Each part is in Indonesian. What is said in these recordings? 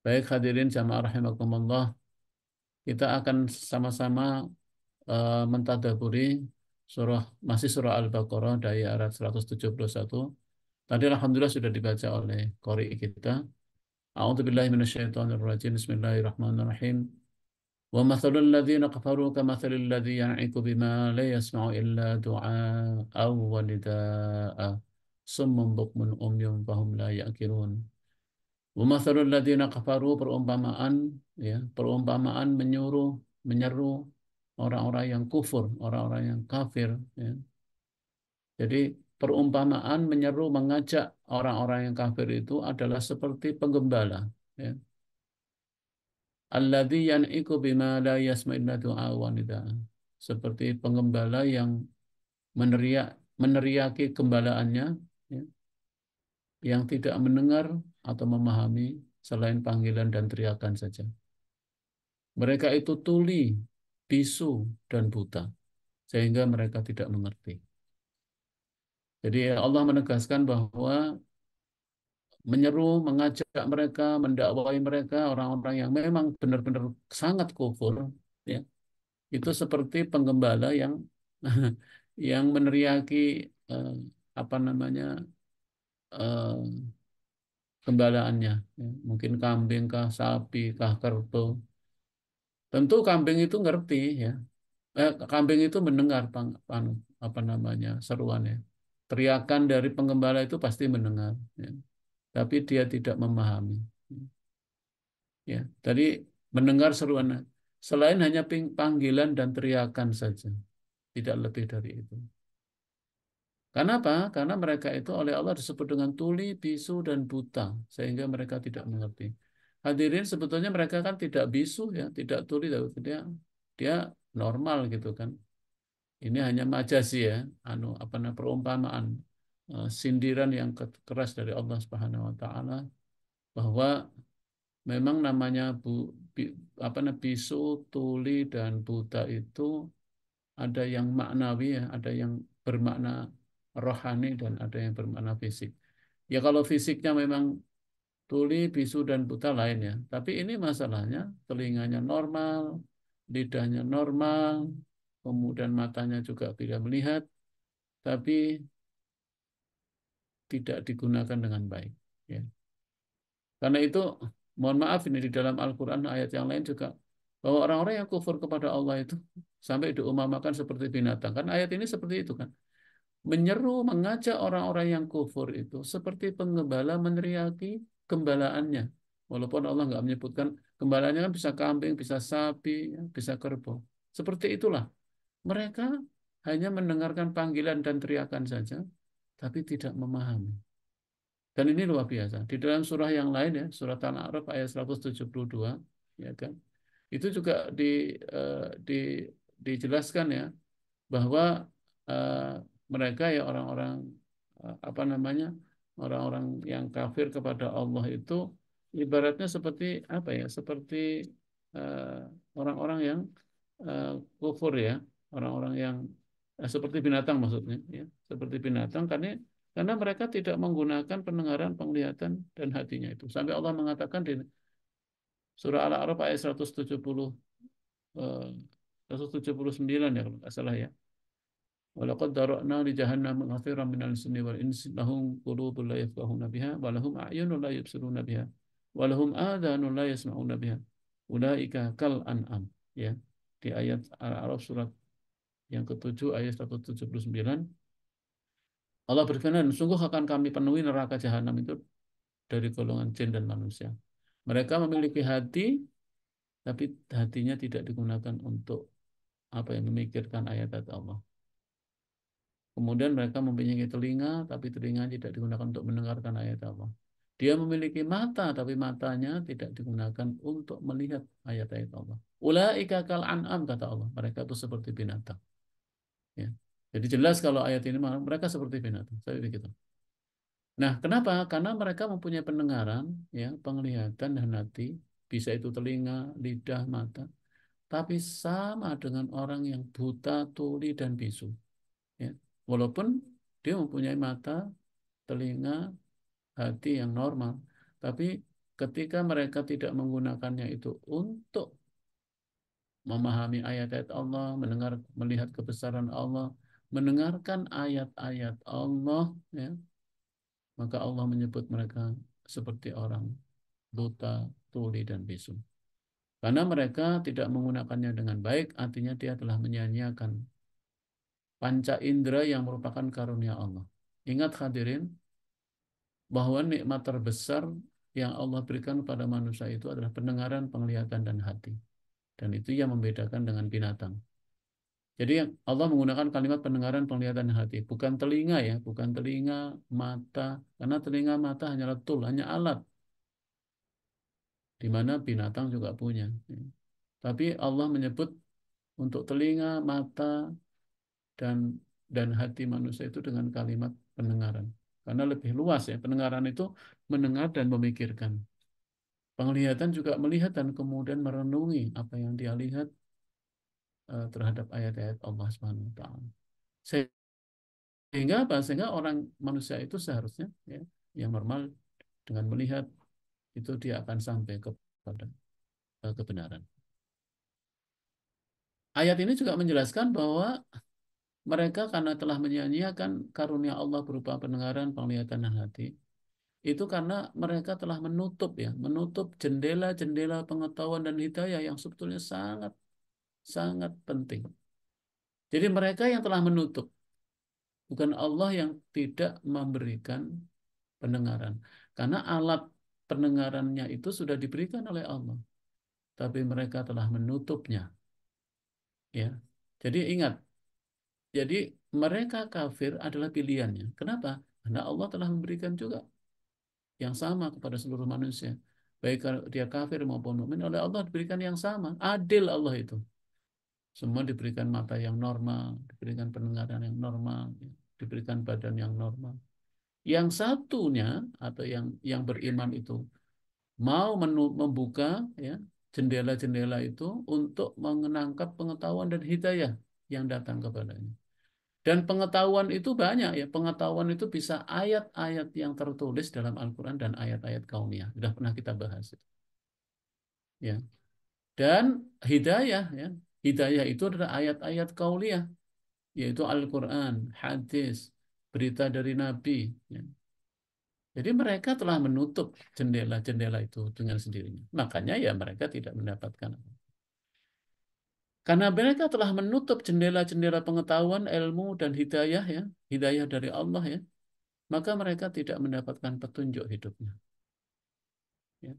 Baik hadirin jamaah rahimakumullah, kita akan sama-sama mentadaburi masih surah Al-Baqarah dari ayat 171. Tadi alhamdulillah sudah dibaca oleh qari kita. A'udzubillahi minasyaitonirrajim. Bismillahirrahmanirrahim. Wa mathalul ladzina kafaru kamathalil ladzi yan'iqu bima la yasma'u illa du'aa'aw wa nidaa'a. Summun bukmun umyun fahum la ya'qilun. Wamathalul ladzina kafaru, perumpamaan, ya, perumpamaan menyeru orang-orang yang kufur, orang-orang yang kafir, ya. Jadi perumpamaan menyeru mengajak orang-orang yang kafir itu adalah seperti penggembala, ya. Alladzi yan'iqu bima la yasma'u du'a wa nidaa. Seperti penggembala yang meneriaki gembalaannya, ya, yang tidak mendengar atau memahami selain panggilan dan teriakan saja. Mereka itu tuli, bisu, dan buta, sehingga mereka tidak mengerti. Jadi Allah menegaskan bahwa menyeru, mengajak mereka, mendakwai mereka, orang-orang yang memang benar-benar sangat kufur, ya, itu seperti penggembala yang yang meneriaki eh, apa namanya eh, gembalaannya, ya. Mungkin kambing kah, sapi kah, kerbau. Tentu kambing itu ngerti, ya. Kambing itu mendengar apa namanya seruannya. Teriakan dari penggembala itu pasti mendengar, ya. Tapi dia tidak memahami. Ya, tadi mendengar seruan selain hanya panggilan dan teriakan saja, tidak lebih dari itu. Karena apa? Karena mereka itu oleh Allah disebut dengan tuli, bisu, dan buta, sehingga mereka tidak mengerti. Hadirin, sebetulnya mereka kan tidak bisu, ya, tidak tuli, tapi dia normal gitu kan. Ini hanya majazi, ya, apa namanya, perumpamaan, sindiran yang keras dari Allah Subhanahu wa taala bahwa memang namanya apa namanya, bisu, tuli, dan buta itu ada yang maknawi, ya, ada yang bermakna rohani, dan ada yang bermakna fisik. Ya kalau fisiknya memang tuli, bisu, dan buta lain, ya. Tapi ini masalahnya telinganya normal, lidahnya normal, kemudian matanya juga tidak melihat, tapi tidak digunakan dengan baik. Ya. Karena itu, mohon maaf, ini di dalam Al-Quran ayat yang lain juga, bahwa orang-orang yang kufur kepada Allah itu sampai diumpamakan seperti binatang. Kan ayat ini seperti itu kan. Menyeru, mengajak orang-orang yang kufur itu seperti penggembala meneriaki gembalaannya. Walaupun Allah nggak menyebutkan gembalanya, kan bisa kambing, bisa sapi, ya, bisa kerbau. Seperti itulah. Mereka hanya mendengarkan panggilan dan teriakan saja, tapi tidak memahami. Dan ini luar biasa. Di dalam surah yang lain, ya, surat Al-A'raf ayat 172, ya kan. Itu juga eh, di, dijelaskan, ya, bahwa eh, mereka, ya, orang-orang apa namanya, orang-orang yang kafir kepada Allah itu ibaratnya seperti apa, ya, seperti eh, orang-orang yang eh, kufur, ya, orang-orang yang seperti binatang maksudnya, ya, seperti binatang karena mereka tidak menggunakan pendengaran, penglihatan, dan hatinya itu. Sampai Allah mengatakan di surah Al-A'raf ayat 170, eh, 179, ya kalau nggak salah, ya. Walaqad dara'na li jahannam katsiran minal jinni wal insi lahum qulubun la yafqahuna biha wa lahum a'yunun la yubsiruna biha wa lahum adhanun la yasma'una biha ulaika kal an'am, ya, di ayat Al-A'raf surat yang ketujuh ayat 179 Allah berfirman, sungguh akan kami penuhi neraka jahanam itu dari golongan jin dan manusia. Mereka memiliki hati, tapi hatinya tidak digunakan untuk apa yang memikirkan ayat-ayat Allah. Kemudian mereka mempunyai telinga, tapi telinga tidak digunakan untuk mendengarkan ayat Allah. Dia memiliki mata, tapi matanya tidak digunakan untuk melihat ayat-ayat Allah. Ulaika kal an'am, kata Allah. Mereka itu seperti binatang. Ya. Jadi jelas kalau ayat ini mereka seperti binatang. Saya begitu. Nah, kenapa? Karena mereka mempunyai pendengaran, ya, penglihatan, dan hati. Bisa itu telinga, lidah, mata. Tapi sama dengan orang yang buta, tuli, dan bisu. Ya. Walaupun dia mempunyai mata, telinga, hati yang normal, tapi ketika mereka tidak menggunakannya itu untuk memahami ayat-ayat Allah, mendengar, melihat kebesaran Allah, mendengarkan ayat-ayat Allah, ya, maka Allah menyebut mereka seperti orang buta, tuli, dan bisu. Karena mereka tidak menggunakannya dengan baik, artinya dia telah menyia-nyiakan panca indera yang merupakan karunia Allah. Ingat hadirin, bahwa nikmat terbesar yang Allah berikan kepada manusia itu adalah pendengaran, penglihatan, dan hati. Dan itu yang membedakan dengan binatang. Jadi Allah menggunakan kalimat pendengaran, penglihatan, dan hati. Bukan telinga ya, bukan telinga, mata. Karena telinga, mata hanyalah tool, hanya alat. Di mana binatang juga punya. Tapi Allah menyebut untuk telinga, mata, dan hati manusia itu dengan kalimat pendengaran. Karena lebih luas ya, pendengaran itu mendengar dan memikirkan. Penglihatan juga melihat dan kemudian merenungi apa yang dia lihat terhadap ayat-ayat Allah Subhanahu wa taala. Sehingga apa? Sehingga orang manusia itu seharusnya ya, yang normal dengan melihat itu dia akan sampai kepada kebenaran. Ayat ini juga menjelaskan bahwa mereka karena telah menyia-nyiakan karunia Allah berupa pendengaran, penglihatan, dan hati, itu karena mereka telah menutup ya, menutup jendela-jendela pengetahuan dan hidayah yang sebetulnya sangat sangat penting. Jadi mereka yang telah menutup, bukan Allah yang tidak memberikan pendengaran. Karena alat pendengarannya itu sudah diberikan oleh Allah, tapi mereka telah menutupnya. Ya, jadi ingat, jadi mereka kafir adalah pilihannya. Kenapa? Karena Allah telah memberikan juga yang sama kepada seluruh manusia. Baik dia kafir maupun mukmin, oleh Allah diberikan yang sama. Adil Allah itu. Semua diberikan mata yang normal, diberikan pendengaran yang normal, diberikan badan yang normal. Yang satunya atau yang beriman itu mau membuka ya jendela-jendela itu untuk menangkap pengetahuan dan hidayah yang datang kepadanya. Dan pengetahuan itu banyak ya. Pengetahuan itu bisa ayat-ayat yang tertulis dalam Al-Quran dan ayat-ayat kauniyah. Sudah pernah kita bahas itu. Ya. Dan hidayah ya. Hidayah itu adalah ayat-ayat kauniyah, yaitu Al-Quran, hadis, berita dari Nabi. Ya. Jadi mereka telah menutup jendela-jendela itu dengan sendirinya. Makanya ya mereka tidak mendapatkan. Karena mereka telah menutup jendela-jendela pengetahuan, ilmu, dan hidayah ya, hidayah dari Allah ya, maka mereka tidak mendapatkan petunjuk hidupnya. Ya.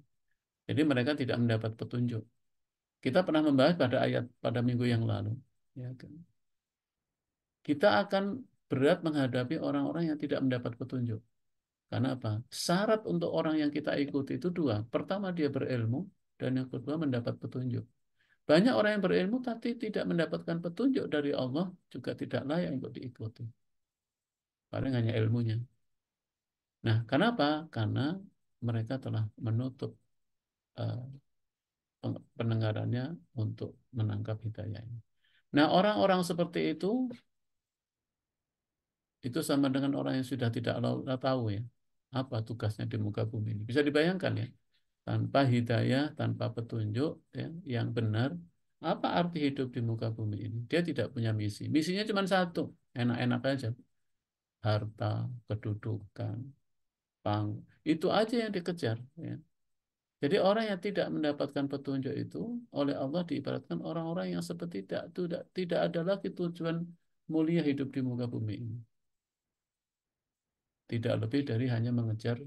Jadi mereka tidak mendapat petunjuk. Kita pernah membahas pada ayat pada minggu yang lalu. Ya, kan? Kita akan berat menghadapi orang-orang yang tidak mendapat petunjuk. Karena apa? Syarat untuk orang yang kita ikuti itu dua. Pertama, dia berilmu, dan yang kedua mendapat petunjuk. Banyak orang yang berilmu tapi tidak mendapatkan petunjuk dari Allah, juga tidak layak untuk diikuti. Paling hanya ilmunya. Nah, kenapa? Karena mereka telah menutup eh, pendengarannya untuk menangkap hidayah ini. Nah, orang-orang seperti itu sama dengan orang yang sudah tidak tahu ya apa tugasnya di muka bumi ini. Bisa dibayangkan ya, tanpa hidayah, tanpa petunjuk ya, yang benar, apa arti hidup di muka bumi ini? Dia tidak punya misi. Misinya cuma satu, enak-enak aja. Harta, kedudukan, pang, itu aja yang dikejar. Ya. Jadi orang yang tidak mendapatkan petunjuk itu oleh Allah diibaratkan orang-orang yang seperti tidak ada lagi tujuan mulia hidup di muka bumi ini. Tidak lebih dari hanya mengejar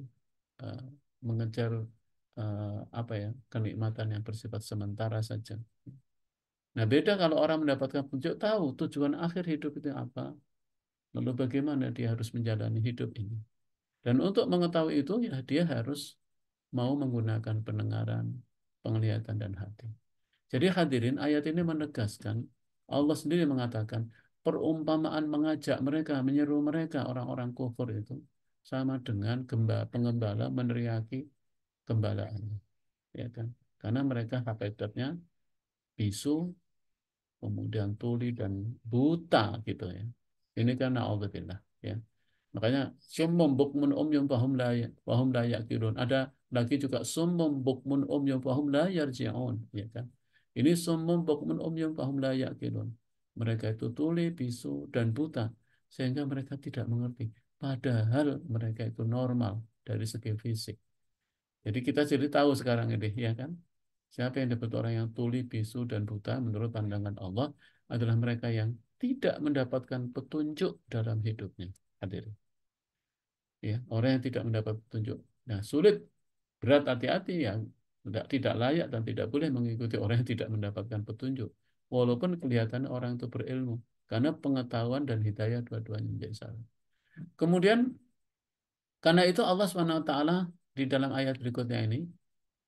eh, mengejar apa ya, kenikmatan yang bersifat sementara saja. Nah, beda kalau orang mendapatkan petunjuk, tahu tujuan akhir hidup itu apa, lalu bagaimana dia harus menjalani hidup ini. Dan untuk mengetahui itu ya dia harus mau menggunakan pendengaran, penglihatan, dan hati. Jadi hadirin, ayat ini menegaskan, Allah sendiri mengatakan, perumpamaan mengajak mereka, menyeru mereka, orang-orang kufur itu, sama dengan pengembala meneriaki gembalaannya. Ya kan? Karena mereka hakikatnya bisu, kemudian tuli, dan buta gitu ya. Ini kan na'udzubillah. Ya. Makanya summum bukmun umyum fahum la yaqilun. Ada lagi juga summum bukmun umyum fahum la yarji'un, ya kan? Ini summum bukmun umyum fahum la yaqilun. Mereka itu tuli, bisu dan buta sehingga mereka tidak mengerti. Padahal mereka itu normal dari segi fisik. Jadi kita jadi tahu sekarang ini, ya kan? Siapa yang disebut orang yang tuli, bisu dan buta menurut pandangan Allah adalah mereka yang tidak mendapatkan petunjuk dalam hidupnya. Hadirin. Ya, orang yang tidak mendapat petunjuk. Nah, sulit, berat, hati-hati ya, tidak layak dan tidak boleh mengikuti orang yang tidak mendapatkan petunjuk. Walaupun kelihatan orang itu berilmu, karena pengetahuan dan hidayah dua-duanya menjadi salah. Kemudian karena itu Allah SWT di dalam ayat berikutnya ini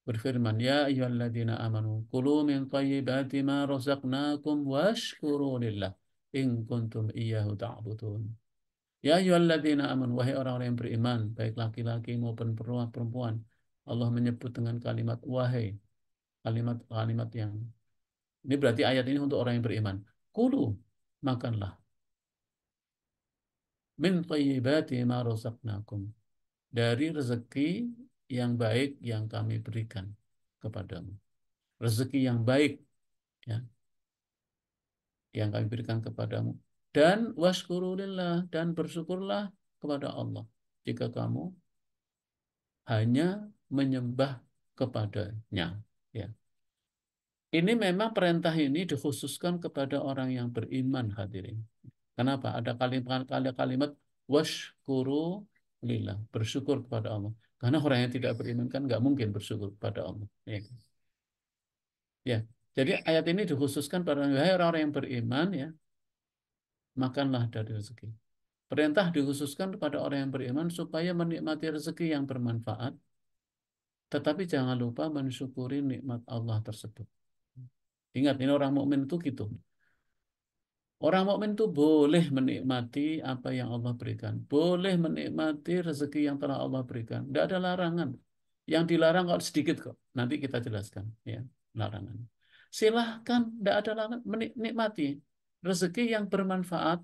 berfirman, ya ayyuhalladzina amanu kulu min thayyibati ma razaqnakum washkuru lillah in kuntum iyyahu ta'budun. Ya ayyuhalladzina amanu, wahai orang-orang yang beriman, baik laki-laki maupun perempuan. Allah menyebut dengan kalimat wahai, kalimat yang ini berarti ayat ini untuk orang yang beriman. Kulu, makanlah min thayyibati ma razaqnakum, dari rezeki yang baik yang kami berikan kepadamu. Rezeki yang baik, ya, yang kami berikan kepadamu. Dan washkurulillah, dan bersyukurlah kepada Allah jika kamu hanya menyembah kepadanya. Ya. Ini memang perintah ini dikhususkan kepada orang yang beriman, hadirin. Kenapa? Ada kalimat washkuru lillah, bersyukur kepada Allah. Karena orang yang tidak beriman kan nggak mungkin bersyukur kepada Allah. Ya. Ya. Jadi ayat ini dikhususkan pada orang-orang yang beriman, ya, makanlah dari rezeki. Perintah dikhususkan kepada orang yang beriman supaya menikmati rezeki yang bermanfaat, tetapi jangan lupa mensyukuri nikmat Allah tersebut. Ingat, ini orang mukmin itu gitu. Orang mukmin itu boleh menikmati apa yang Allah berikan, boleh menikmati rezeki yang telah Allah berikan. Tidak ada larangan. Yang dilarang kalau sedikit kok. Nanti kita jelaskan, ya, larangan. Silahkan, tidak ada larangan, menikmati rezeki yang bermanfaat,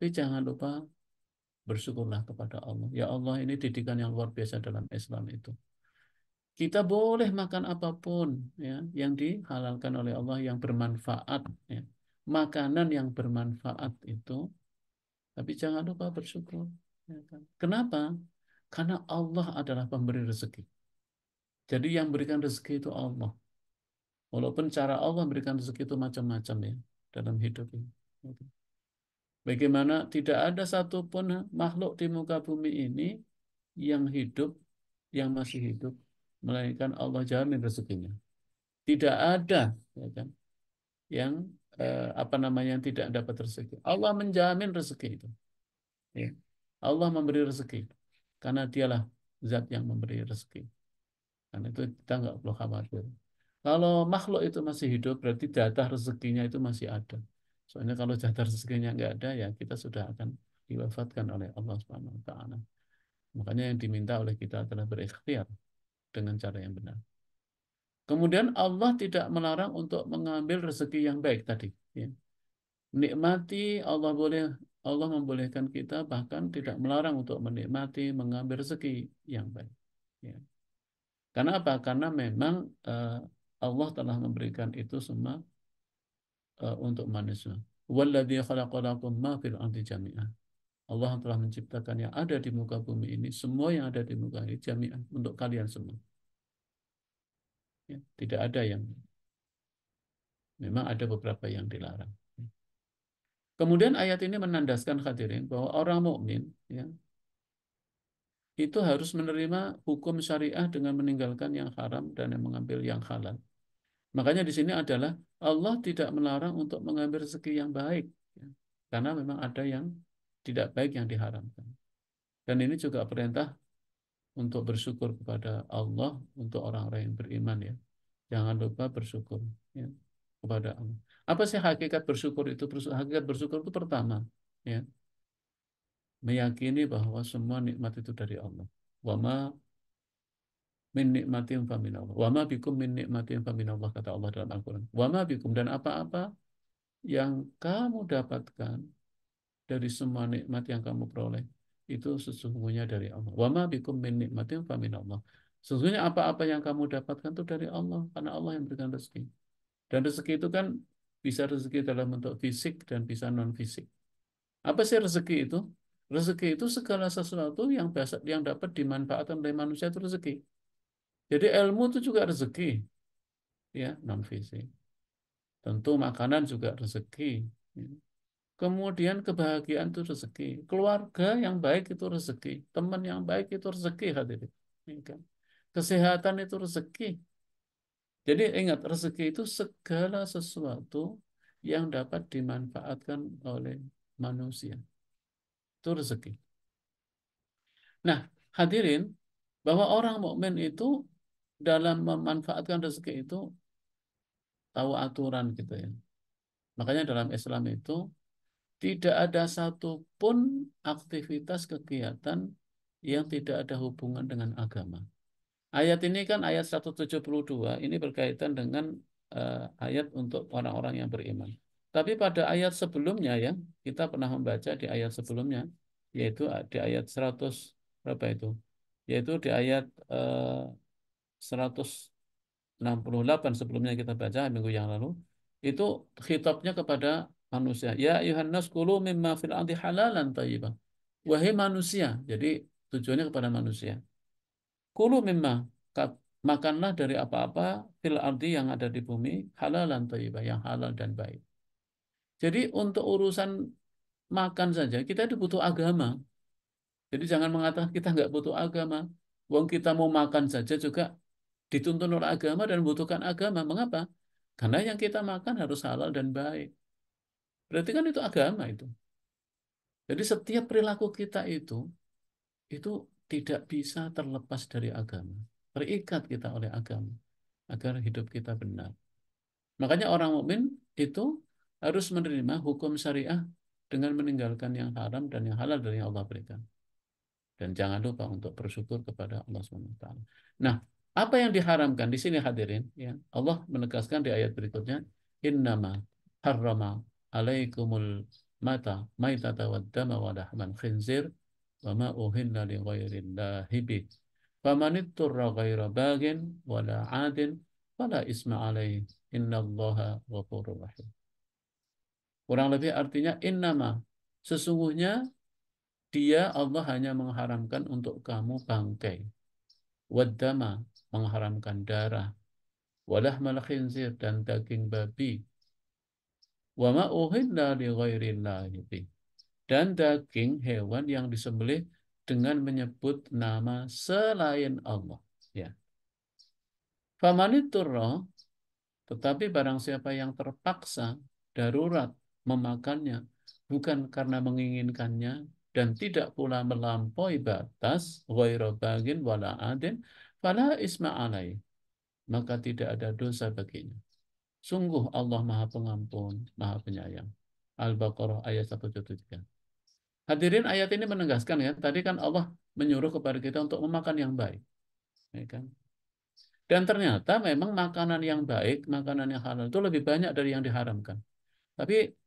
tapi jangan lupa bersyukurlah kepada Allah. Ya Allah, ini didikan yang luar biasa dalam Islam itu. Kita boleh makan apapun, ya, yang dihalalkan oleh Allah yang bermanfaat, ya. Makanan yang bermanfaat itu, tapi jangan lupa bersyukur. Ya kan? Kenapa? Karena Allah adalah pemberi rezeki. Jadi yang berikan rezeki itu Allah. Walaupun cara Allah memberikan rezeki itu macam-macam, ya, dalam hidup ini. Bagaimana tidak ada satupun makhluk di muka bumi ini yang hidup, yang masih hidup, melainkan Allah jamin rezekinya. Tidak ada, ya kan, yang apa namanya, yang tidak dapat rezeki. Allah menjamin rezeki itu. Ya. Allah memberi rezeki karena Dialah zat yang memberi rezeki. Karena itu kita nggak perlu khawatir. Kalau makhluk itu masih hidup, berarti jatah rezekinya itu masih ada. Soalnya kalau jatah rezekinya nggak ada, ya kita sudah akan diwafatkan oleh Allah Subhanahu Wa Taala. Makanya yang diminta oleh kita adalah berikhtiar dengan cara yang benar. Kemudian Allah tidak melarang untuk mengambil rezeki yang baik tadi. Ya. Nikmati, Allah membolehkan kita, bahkan tidak melarang untuk menikmati, mengambil rezeki yang baik. Ya. Karena apa? Karena memang Allah telah memberikan itu semua untuk manusia. Walladzi khalaqalakum ma fil ardi jami'an. Allah telah menciptakan yang ada di muka bumi ini, semua yang ada di muka ini jami'an untuk kalian semua. Ya, tidak ada yang, memang ada beberapa yang dilarang. Kemudian ayat ini menandaskan, hadirin, bahwa orang mukmin, ya, itu harus menerima hukum syariah dengan meninggalkan yang haram dan yang mengambil yang halal. Makanya di sini adalah Allah tidak melarang untuk mengambil rezeki yang baik, ya, karena memang ada yang tidak baik yang diharamkan. Dan ini juga perintah untuk bersyukur kepada Allah untuk orang-orang yang beriman, ya. Jangan lupa bersyukur, ya, kepada Allah. Apa sih hakikat bersyukur itu? Hakikat bersyukur itu pertama, ya, meyakini bahwa semua nikmat itu dari Allah. Wa ma min nikmatin fa min Allah. Wa ma bikum min nikmatin fa min Allah, kata Allah dalam Al-Qur'an. Wa ma bikum, dan apa-apa yang kamu dapatkan dari semua nikmat yang kamu peroleh itu sesungguhnya dari Allah. Wa ma bikum min nikmatin fa min Allah. Sesungguhnya apa-apa yang kamu dapatkan itu dari Allah, karena Allah yang berikan rezeki. Dan rezeki itu kan bisa rezeki dalam bentuk fisik dan bisa non fisik. Apa sih rezeki itu? Rezeki itu segala sesuatu yang dapat dimanfaatkan oleh manusia itu rezeki. Jadi ilmu itu juga rezeki, ya non fisik. Tentu makanan juga rezeki. Ya. Kemudian kebahagiaan itu rezeki. Keluarga yang baik itu rezeki. Teman yang baik itu rezeki hadirin. Ya kan? Kesehatan itu rezeki. Jadi ingat, rezeki itu segala sesuatu yang dapat dimanfaatkan oleh manusia. Itu rezeki. Nah, hadirin, bahwa orang mukmin itu dalam memanfaatkan rezeki itu tahu aturan gitu ya. Makanya dalam Islam itu tidak ada satupun aktivitas kegiatan yang tidak ada hubungan dengan agama. Ayat ini kan ayat 172, ini berkaitan dengan ayat untuk orang-orang yang beriman. Tapi pada ayat sebelumnya ya, kita pernah membaca di ayat sebelumnya, yaitu di ayat 100 berapa itu? Yaitu di ayat 168 sebelumnya kita baca minggu yang lalu, itu khitabnya kepada manusia. Ya ayuhan nas kulu mimma fil ardi halalan thayyibah. Wahai manusia, jadi tujuannya kepada manusia. Kulu mimma, makanlah dari apa-apa fil ardi yang ada di bumi, halalan thayyibah, yang halal dan baik. Jadi untuk urusan makan saja kita itu butuh agama. Jadi jangan mengatakan kita nggak butuh agama. Wong kita mau makan saja juga dituntun oleh agama dan membutuhkan agama. Mengapa? Karena yang kita makan harus halal dan baik. Berarti kan itu agama itu. Jadi setiap perilaku kita itu tidak bisa terlepas dari agama. Terikat kita oleh agama agar hidup kita benar. Makanya orang mukmin itu harus menerima hukum syariah dengan meninggalkan yang haram dan yang halal dari yang Allah berikan. Dan jangan lupa untuk bersyukur kepada Allah SWT. Nah, apa yang diharamkan di sini hadirin? Ya, Allah menegaskan di ayat berikutnya, Innama harrama alaikumul maitata wad dama wa lahman khinzir wa ma uhilla li ghairillahi bih. Faman itturra ghaira bagin wala adin fala isma alaih. Innallaha ghafurur rahim. Kurang lebih artinya innama, sesungguhnya dia Allah hanya mengharamkan untuk kamu bangkai. Waddama, mengharamkan darah. Walahmal khinzir, dan daging babi. Wama uhilla li ghairillahi bih. Dan daging hewan yang disembelih dengan menyebut nama selain Allah. Ya. Famaniturra, tetapi barang siapa yang terpaksa darurat memakannya bukan karena menginginkannya dan tidak pula melampaui batas ghairu bagin wala adin fala isma alai, maka tidak ada dosa baginya. Sungguh Allah Maha Pengampun, Maha Penyayang. Al-Baqarah ayat 173. Hadirin, ayat ini menegaskan ya, tadi kan Allah menyuruh kepada kita untuk memakan yang baik, ya kan? Dan ternyata memang makanan yang baik, makanan yang halal itu lebih banyak dari yang diharamkan. Tapi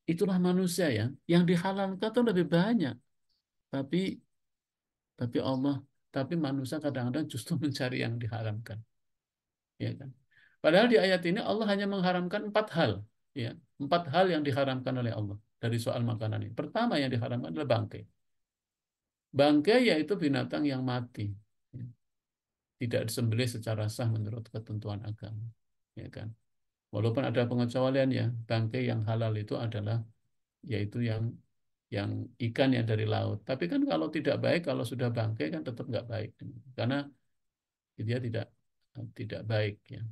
itulah manusia ya, yang dihalalkan itu lebih banyak. Tapi tapi Allah, tapi manusia kadang-kadang justru mencari yang diharamkan, ya kan? Padahal di ayat ini Allah hanya mengharamkan 4 hal, ya, 4 hal yang diharamkan oleh Allah dari soal makanan ini. Pertama yang diharamkan adalah bangkai. Bangkai yaitu binatang yang mati, ya. Tidak disembelih secara sah menurut ketentuan agama, ya kan? Walaupun ada pengecualian ya, bangkai yang halal itu adalah yaitu yang ikan yang dari laut. Tapi kan kalau tidak baik, kalau sudah bangkai kan tetap nggak baik, karena dia tidak baik ya.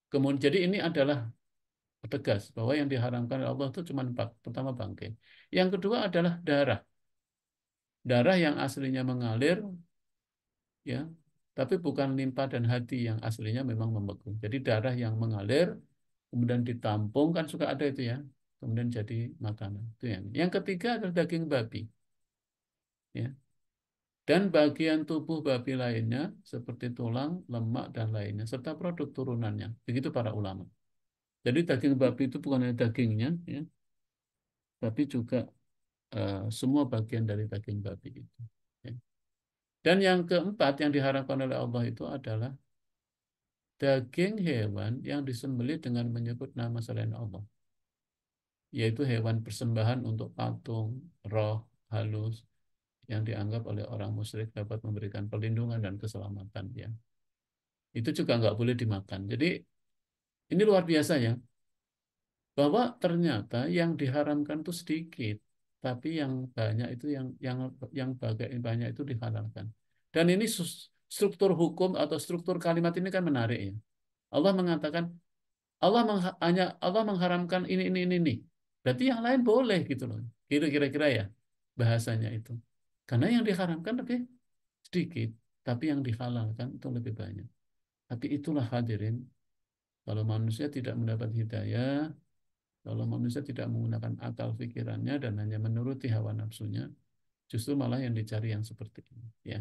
Kemudian jadi ini adalah tegas bahwa yang diharamkan oleh Allah itu cuma 4. Pertama bangkai. Yang kedua adalah darah. Darah yang aslinya mengalir ya, tapi bukan limpa dan hati yang aslinya memang membeku. Jadi darah yang mengalir kemudian ditampung kan suka ada itu ya. Kemudian jadi makanan. Itu yang. Yang ketiga adalah daging babi. Ya. Dan bagian tubuh babi lainnya seperti tulang, lemak dan lainnya serta produk turunannya. Begitu para ulama. Jadi daging babi itu bukan hanya dagingnya ya, tapi juga semua bagian dari daging babi itu. Ya. Dan yang keempat yang diharapkan oleh Allah itu adalah daging hewan yang disembelih dengan menyebut nama selain Allah, yaitu hewan persembahan untuk patung, roh, halus, yang dianggap oleh orang musyrik dapat memberikan perlindungan dan keselamatan. Ya. Itu juga nggak boleh dimakan. Jadi ini luar biasa ya, bahwa ternyata yang diharamkan itu sedikit, tapi yang banyak itu yang banyak itu dihalalkan. Dan ini struktur hukum atau struktur kalimat ini kan menarik ya. Allah mengatakan Allah mengharamkan ini. Berarti yang lain boleh gitu loh. Kira-kira ya bahasanya itu. Karena yang diharamkan lebih sedikit, tapi yang dihalalkan itu lebih banyak. Tapi itulah hadirin, kalau manusia tidak mendapat hidayah, kalau manusia tidak menggunakan akal pikirannya dan hanya menuruti hawa nafsunya, justru malah yang dicari yang seperti ini. Ya.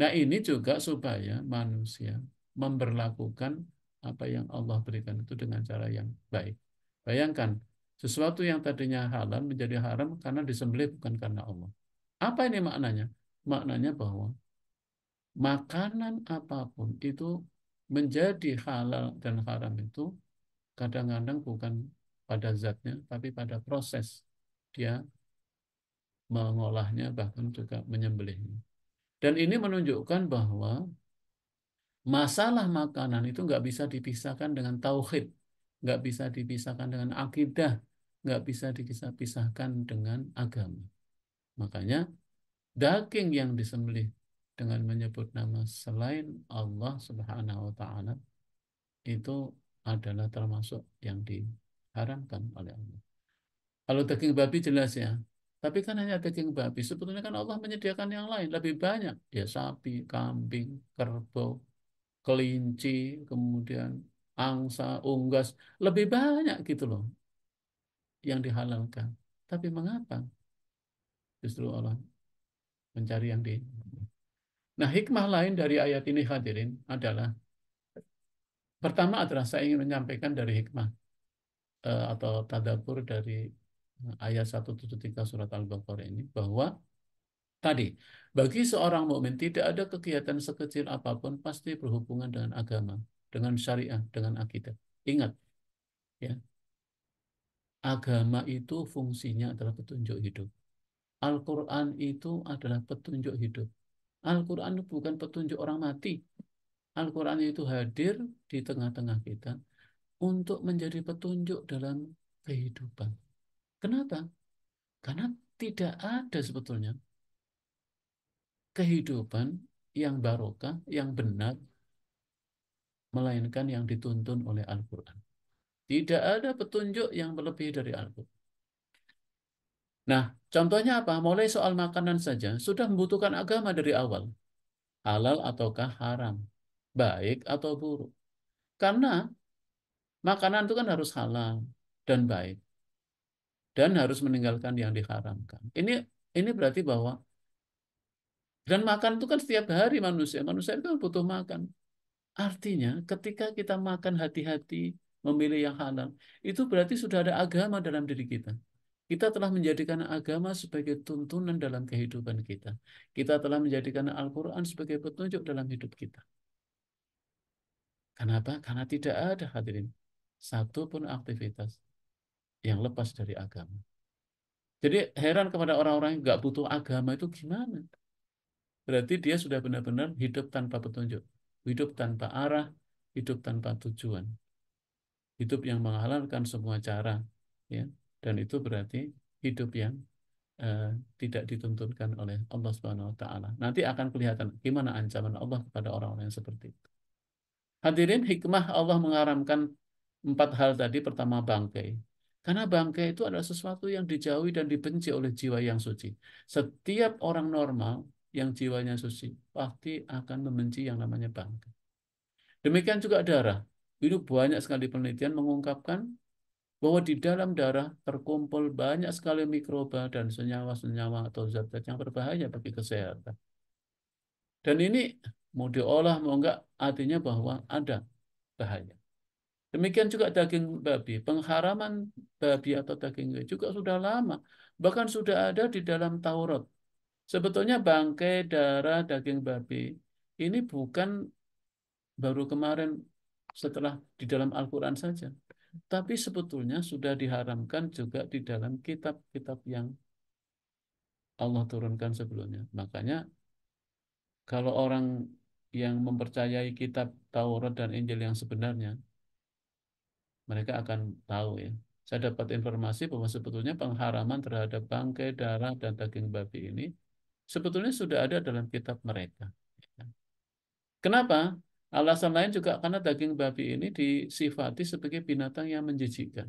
Nah ini juga supaya manusia memberlakukan apa yang Allah berikan itu dengan cara yang baik. Bayangkan, sesuatu yang tadinya halal menjadi haram karena disembelih bukan karena Allah. Apa ini maknanya? Maknanya bahwa makanan apapun itu menjadi halal dan haram itu kadang-kadang bukan pada zatnya, tapi pada proses dia mengolahnya, bahkan juga menyembelihnya. Dan ini menunjukkan bahwa masalah makanan itu nggak bisa dipisahkan dengan tauhid, nggak bisa dipisahkan dengan akidah, nggak bisa dipisahkan dengan agama. Makanya daging yang disembelih dengan menyebut nama selain Allah Subhanahu wa taala itu adalah termasuk yang diharamkan oleh Allah. Kalau daging babi jelas ya. Tapi kan hanya daging babi. Sebetulnya kan Allah menyediakan yang lain lebih banyak. Ya sapi, kambing, kerbau, kelinci, kemudian angsa, unggas, lebih banyak gitu loh yang dihalalkan. Tapi mengapa justru Allah mencari yang di. Nah, hikmah lain dari ayat ini hadirin adalah pertama adalah saya ingin menyampaikan dari hikmah atau tadabbur dari ayat 173 surat Al-Baqarah ini bahwa tadi bagi seorang mukmin tidak ada kegiatan sekecil apapun pasti berhubungan dengan agama, dengan syariah, dengan akidah. Ingat ya, agama itu fungsinya adalah petunjuk hidup. Al-Quran itu adalah petunjuk hidup. Al-Quran itu bukan petunjuk orang mati. Al-Quran itu hadir di tengah-tengah kita untuk menjadi petunjuk dalam kehidupan. Kenapa? Karena tidak ada sebetulnya kehidupan yang barokah, yang benar, melainkan yang dituntun oleh Al-Quran. Tidak ada petunjuk yang melebihi dari Al-Quran. Nah, contohnya apa? Mulai soal makanan saja, sudah membutuhkan agama dari awal. Halal ataukah haram? Baik atau buruk? Karena makanan itu kan harus halal dan baik. Dan harus meninggalkan yang diharamkan. Ini berarti bahwa dan makan itu kan setiap hari manusia. Manusia itu kan butuh makan. Artinya ketika kita makan hati-hati memilih yang halal, itu berarti sudah ada agama dalam diri kita. Kita telah menjadikan agama sebagai tuntunan dalam kehidupan kita. Kita telah menjadikan Al-Quran sebagai petunjuk dalam hidup kita. Kenapa? Karena tidak ada hadirin satu pun aktivitas yang lepas dari agama. Jadi heran kepada orang-orang yang nggak butuh agama itu gimana? Berarti dia sudah benar-benar hidup tanpa petunjuk, hidup tanpa arah, hidup tanpa tujuan, hidup yang menghalalkan semua cara, ya. Dan itu berarti hidup yang eh, tidak dituntunkan oleh Allah Subhanahu Wa Taala. Nanti akan kelihatan gimana ancaman Allah kepada orang-orang yang seperti itu. Hadirin, hikmah Allah mengharamkan 4 hal tadi. Pertama, bangkai. Karena bangkai itu adalah sesuatu yang dijauhi dan dibenci oleh jiwa yang suci. Setiap orang normal yang jiwanya suci pasti akan membenci yang namanya bangkai. Demikian juga darah. Itu banyak sekali penelitian mengungkapkan bahwa di dalam darah terkumpul banyak sekali mikroba dan senyawa-senyawa atau zat-zat yang berbahaya bagi kesehatan. Dan ini mau diolah mau enggak, artinya bahwa ada bahaya. Demikian juga daging babi. Pengharaman babi atau daging babi juga sudah lama. Bahkan sudah ada di dalam Taurat. Sebetulnya bangkai, darah, daging babi ini bukan baru kemarin setelah di dalam Al-Quran saja. Tapi sebetulnya sudah diharamkan juga di dalam kitab-kitab yang Allah turunkan sebelumnya. Makanya kalau orang yang mempercayai kitab Taurat dan Injil yang sebenarnya, mereka akan tahu ya. Saya dapat informasi bahwa sebetulnya pengharaman terhadap bangkai, darah, dan daging babi ini sebetulnya sudah ada dalam kitab mereka. Kenapa? Alasan lain juga karena daging babi ini disifati sebagai binatang yang menjijikkan.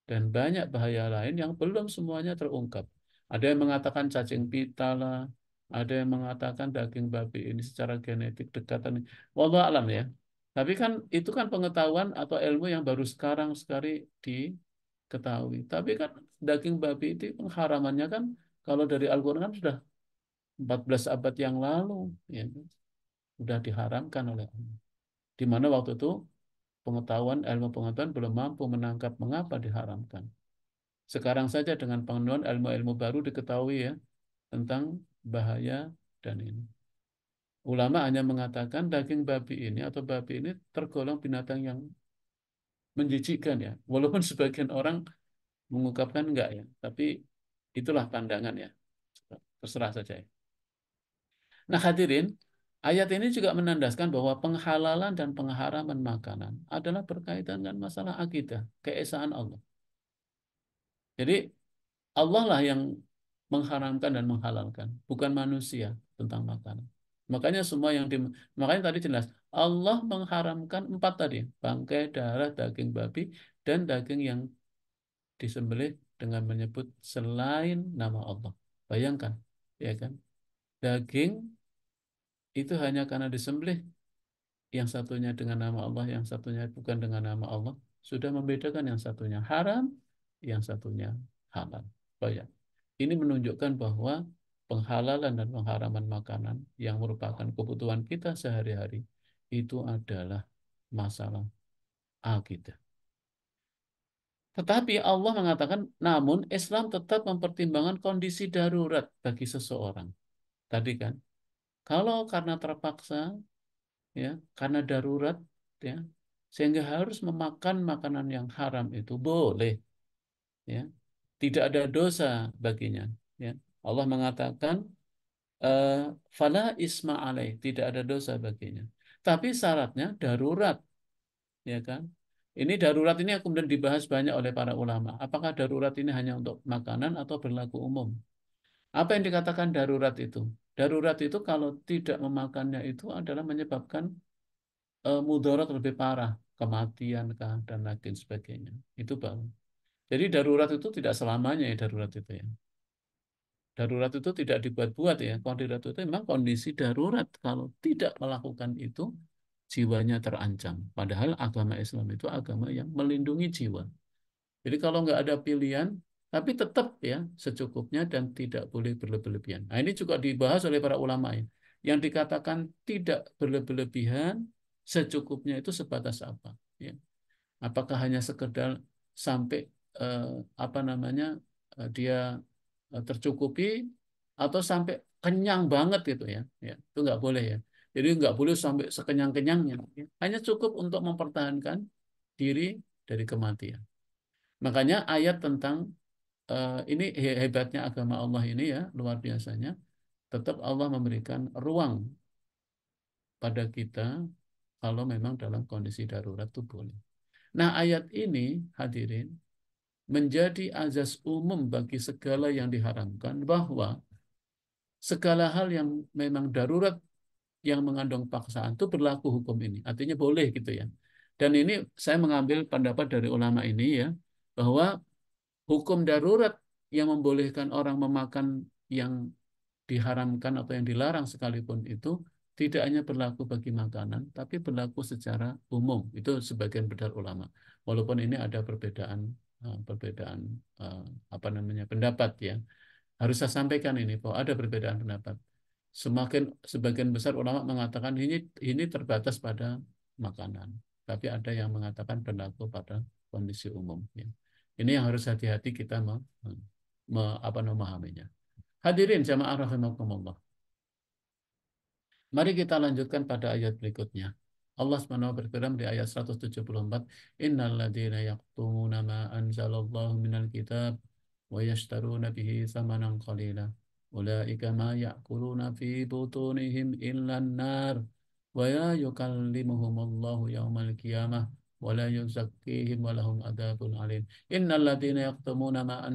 Dan banyak bahaya lain yang belum semuanya terungkap. Ada yang mengatakan cacing pita lah, ada yang mengatakan daging babi ini secara genetik dekatan. Wallahu alam ya. Tapi kan itu kan pengetahuan atau ilmu yang baru sekarang sekali diketahui. Tapi kan daging babi itu pengharamannya kan kalau dari Al-Quran kan sudah 14 abad yang lalu, ya, kan? Sudah diharamkan oleh Allah. Di mana waktu itu pengetahuan, ilmu pengetahuan belum mampu menangkap mengapa diharamkan. Sekarang saja dengan pengenalan ilmu-ilmu baru diketahui ya tentang bahaya dan ini. Ulama hanya mengatakan daging babi ini atau babi ini tergolong binatang yang menjijikkan ya. Walaupun sebagian orang mengungkapkan enggak ya, tapi itulah pandangan ya. Terserah saja ya. Nah hadirin, ayat ini juga menandaskan bahwa penghalalan dan pengharaman makanan adalah berkaitan dengan masalah akidah, keesaan Allah. Jadi Allah lah yang mengharamkan dan menghalalkan, bukan manusia tentang makanan. Makanya semua yang makanya tadi jelas Allah mengharamkan empat tadi, bangkai, darah, daging babi, dan daging yang disembelih dengan menyebut selain nama Allah. Bayangkan, ya kan? Daging itu hanya karena disembelih, yang satunya dengan nama Allah, yang satunya bukan dengan nama Allah, sudah membedakan yang satunya haram, yang satunya halal. Oh ya, ini menunjukkan bahwa penghalalan dan pengharaman makanan yang merupakan kebutuhan kita sehari-hari itu adalah masalah akidah. Tetapi Allah mengatakan, namun Islam tetap mempertimbangkan kondisi darurat bagi seseorang. Tadi kan, kalau karena terpaksa, ya, karena darurat, ya, sehingga harus memakan makanan yang haram itu boleh, ya, tidak ada dosa baginya. Ya. Allah mengatakan, eh, fala isma alaih, tidak ada dosa baginya. Tapi syaratnya darurat, ya kan? Ini darurat ini yang kemudian dibahas banyak oleh para ulama. Apakah darurat ini hanya untuk makanan atau berlaku umum? Apa yang dikatakan darurat itu? Darurat itu kalau tidak memakannya itu adalah menyebabkan mudarat lebih parah, kematian kah dan lain sebagainya. Itu baru. Jadi darurat itu tidak selamanya ya darurat itu ya. Darurat itu tidak dibuat-buat ya. Darurat itu memang kondisi darurat. Kalau tidak melakukan itu, jiwanya terancam. Padahal agama Islam itu agama yang melindungi jiwa. Jadi kalau nggak ada pilihan, tapi tetap ya secukupnya dan tidak boleh berlebihan. Nah ini juga dibahas oleh para ulama ya. Yang dikatakan tidak berlebihan, secukupnya itu sebatas apa? Ya. Apakah hanya sekedar sampai eh, apa namanya dia tercukupi atau sampai kenyang banget gitu ya? Ya itu nggak boleh ya. Jadi nggak boleh sampai sekenyang-kenyangnya. Ya. Hanya cukup untuk mempertahankan diri dari kematian. Makanya ayat tentang ini hebatnya agama Allah ini ya luar biasanya. Tetap Allah memberikan ruang pada kita kalau memang dalam kondisi darurat itu boleh. Nah ayat ini hadirin menjadi azas umum bagi segala yang diharamkan bahwa segala hal yang memang darurat yang mengandung paksaan itu berlaku hukum ini. Artinya boleh gitu ya. Dan ini saya mengambil pendapat dari ulama ini ya bahwa hukum darurat yang membolehkan orang memakan yang diharamkan atau yang dilarang sekalipun itu tidak hanya berlaku bagi makanan, tapi berlaku secara umum. Itu sebagian besar ulama. Walaupun ini ada perbedaan eh, apa namanya pendapat ya. Harus saya sampaikan ini bahwa ada perbedaan pendapat. Semakin sebagian besar ulama mengatakan ini terbatas pada makanan, tapi ada yang mengatakan berlaku pada kondisi umum. Ya. Ini yang harus hati-hati kita memahaminya. Hadirin jamaah rahimakumullah. Mari kita lanjutkan pada ayat berikutnya. Allah SWT berfirman di ayat 174, Innal ladzina yaktumuna ma anzalallahu minal kitab wa yashtaruna bihi thamanan qalila ulaika ma ya'kuluna fi butunihim illan nar wa la yukallimuhumullahu yawmal qiyamah wa la yuzakkihim wa lahum adzabun alim. Innal ladzina yaktumuna ma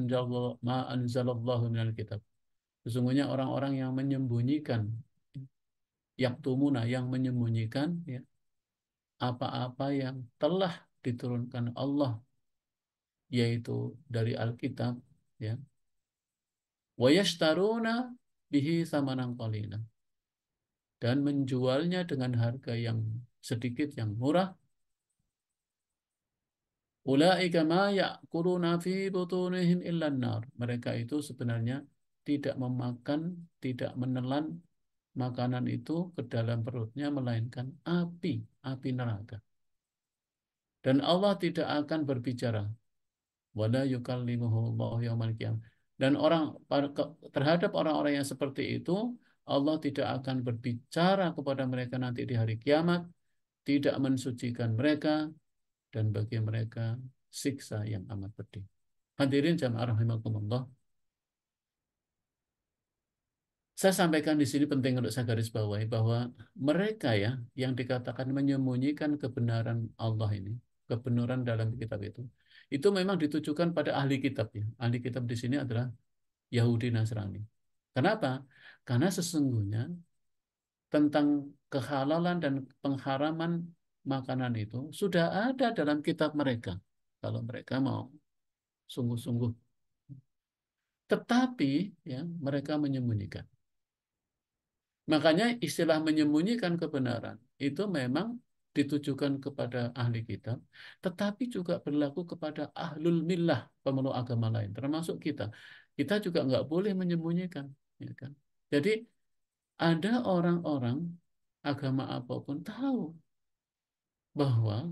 anzalallahu minal kitab. Sesungguhnya orang-orang yang menyembunyikan, yaktumuna, yang menyembunyikan, ya, apa-apa yang telah diturunkan Allah, yaitu dari Alkitab, ya, wa yashtaruna bihi samanan qalila, dan menjualnya dengan harga yang sedikit, yang murah. Ulaika ma ya'kuluna fi butunihim illan nar. Mereka itu sebenarnya tidak memakan, tidak menelan makanan itu ke dalam perutnya, melainkan api, api neraka. Dan Allah tidak akan berbicara, wala yukallimuhullahu yaumal qiyamah. Dan terhadap orang-orang yang seperti itu, Allah tidak akan berbicara kepada mereka nanti di hari kiamat, tidak mensucikan mereka, dan bagi mereka siksa yang amat pedih. Hadirin jamaah rahimakumullah. Saya sampaikan di sini penting untuk saya garis bawahi bahwa mereka, ya, yang dikatakan menyembunyikan kebenaran Allah ini, kebenaran dalam kitab itu memang ditujukan pada ahli kitab, ya. Ahli kitab di sini adalah Yahudi Nasrani. Kenapa? Karena sesungguhnya tentang kehalalan dan pengharaman makanan itu sudah ada dalam kitab mereka, kalau mereka mau sungguh-sungguh. Tetapi, ya, mereka menyembunyikan. Makanya istilah menyembunyikan kebenaran itu memang ditujukan kepada ahli kitab, tetapi juga berlaku kepada ahlul millah, pemeluk agama lain, termasuk kita. Kita juga nggak boleh menyembunyikan, ya kan? Jadi ada orang-orang agama apapun tahu bahwa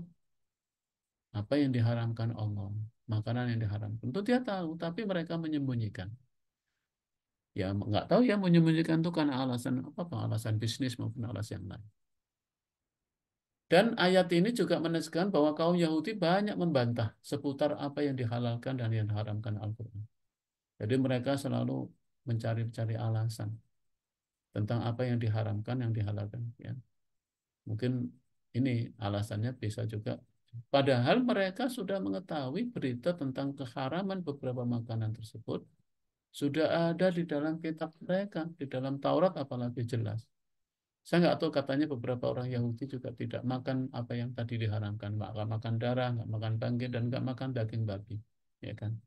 apa yang diharamkan Allah, makanan yang diharamkan, itu dia tahu, tapi mereka menyembunyikan. Ya nggak tahu, ya, menyembunyikan itu karena alasan apa, alasan bisnis maupun alasan yang lain. Dan ayat ini juga menegaskan bahwa kaum Yahudi banyak membantah seputar apa yang dihalalkan dan yang diharamkan Al-Quran. Jadi mereka selalu mencari-cari alasan tentang apa yang diharamkan, yang dihalalkan, ya. Mungkin ini alasannya bisa juga. Padahal mereka sudah mengetahui berita tentang keharaman beberapa makanan tersebut. Sudah ada di dalam kitab mereka, di dalam Taurat apalagi jelas. Saya nggak tahu, katanya beberapa orang Yahudi juga tidak makan apa yang tadi diharamkan, nggak makan darah, nggak makan bangkai, dan nggak makan daging babi, ya kan?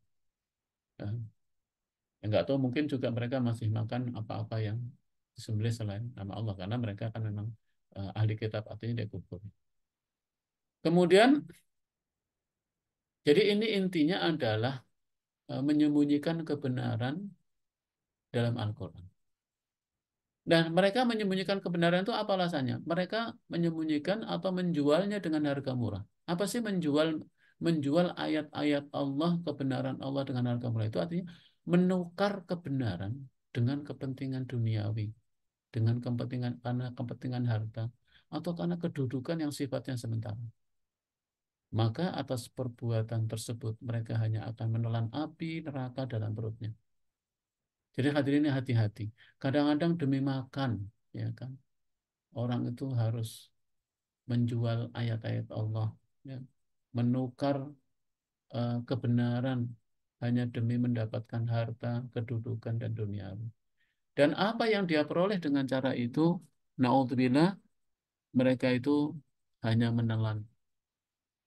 Ya, nggak tahu, mungkin juga mereka masih makan apa-apa yang disembelih selain nama Allah, karena mereka kan memang ahli kitab, artinya dia kufur. Kemudian, jadi ini intinya adalah menyembunyikan kebenaran dalam Al-Quran. Dan mereka menyembunyikan kebenaran itu apa alasannya? Mereka menyembunyikan atau menjualnya dengan harga murah. Apa sih menjual ayat-ayat Allah, kebenaran Allah dengan harga murah? Itu artinya menukar kebenaran dengan kepentingan duniawi, dengan kepentingan, karena kepentingan harta, atau karena kedudukan yang sifatnya sementara. Maka atas perbuatan tersebut mereka hanya akan menelan api neraka dalam perutnya. Jadi hadirin, hati-hati. Kadang-kadang demi makan, ya kan, orang itu harus menjual ayat-ayat Allah, ya, menukar kebenaran hanya demi mendapatkan harta, kedudukan, dan dunia. Dan apa yang dia peroleh dengan cara itu, naudzubillah, mereka itu hanya menelan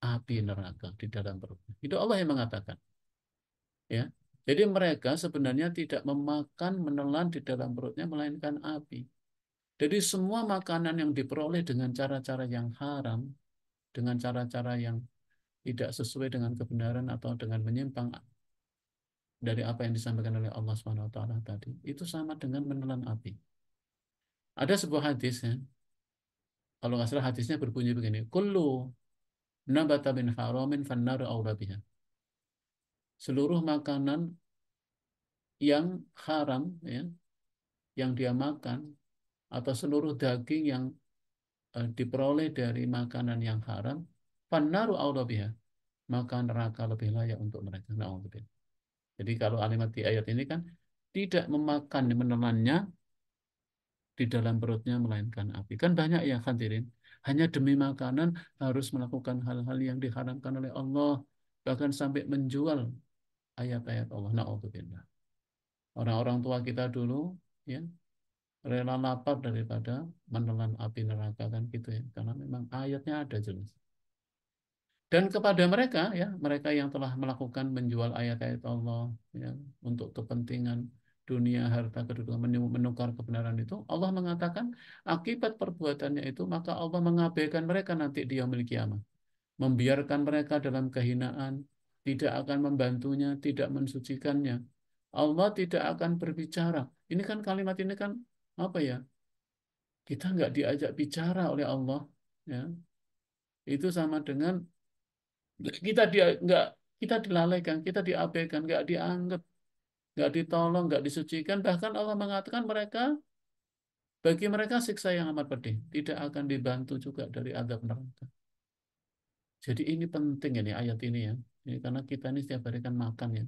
api neraka di dalam perutnya. Itu Allah yang mengatakan, ya. Jadi mereka sebenarnya tidak memakan, menelan di dalam perutnya, melainkan api. Jadi semua makanan yang diperoleh dengan cara-cara yang haram, dengan cara-cara yang tidak sesuai dengan kebenaran atau dengan menyimpang dari apa yang disampaikan oleh Allah SWT tadi, itu sama dengan menelan api. Ada sebuah hadis, ya, kalau nggak salah hadisnya berbunyi begini, kullu nabata min haramin fannaru aula biha. Seluruh makanan yang haram, ya, yang dia makan, atau seluruh daging yang diperoleh dari makanan yang haram, fannaru aula biha, maka neraka lebih layak untuk mereka. Na'udzubillah. Jadi kalau kalimat di ayat ini kan tidak memakan menelannya di dalam perutnya melainkan api. Kan banyak ya hadirin. Hanya demi makanan harus melakukan hal-hal yang diharamkan oleh Allah. Bahkan sampai menjual ayat-ayat Allah. Na'udzubillah. Orang-orang tua kita dulu ya rela lapar daripada menelan api neraka kan gitu ya. Karena memang ayatnya ada jelas. Dan kepada mereka ya, mereka yang telah melakukan menjual ayat-ayat Allah ya untuk kepentingan dunia, harta, kedudukan, menukar kebenaran itu, Allah mengatakan akibat perbuatannya itu maka Allah mengabaikan mereka nanti di yaumil kiamah, membiarkan mereka dalam kehinaan, tidak akan membantunya, tidak mensucikannya. Allah tidak akan berbicara. Ini kan kalimat ini kan apa ya? Kita nggak diajak bicara oleh Allah, ya. Itu sama dengan nggak kita dilalaikan, kita diabaikan, nggak dianggap, nggak ditolong, nggak disucikan. Bahkan Allah mengatakan bagi mereka siksa yang amat pedih, tidak akan dibantu juga dari azab neraka. Jadi ini penting ini ayat ini ya. Ini karena kita ini setiap hari kan makan ya.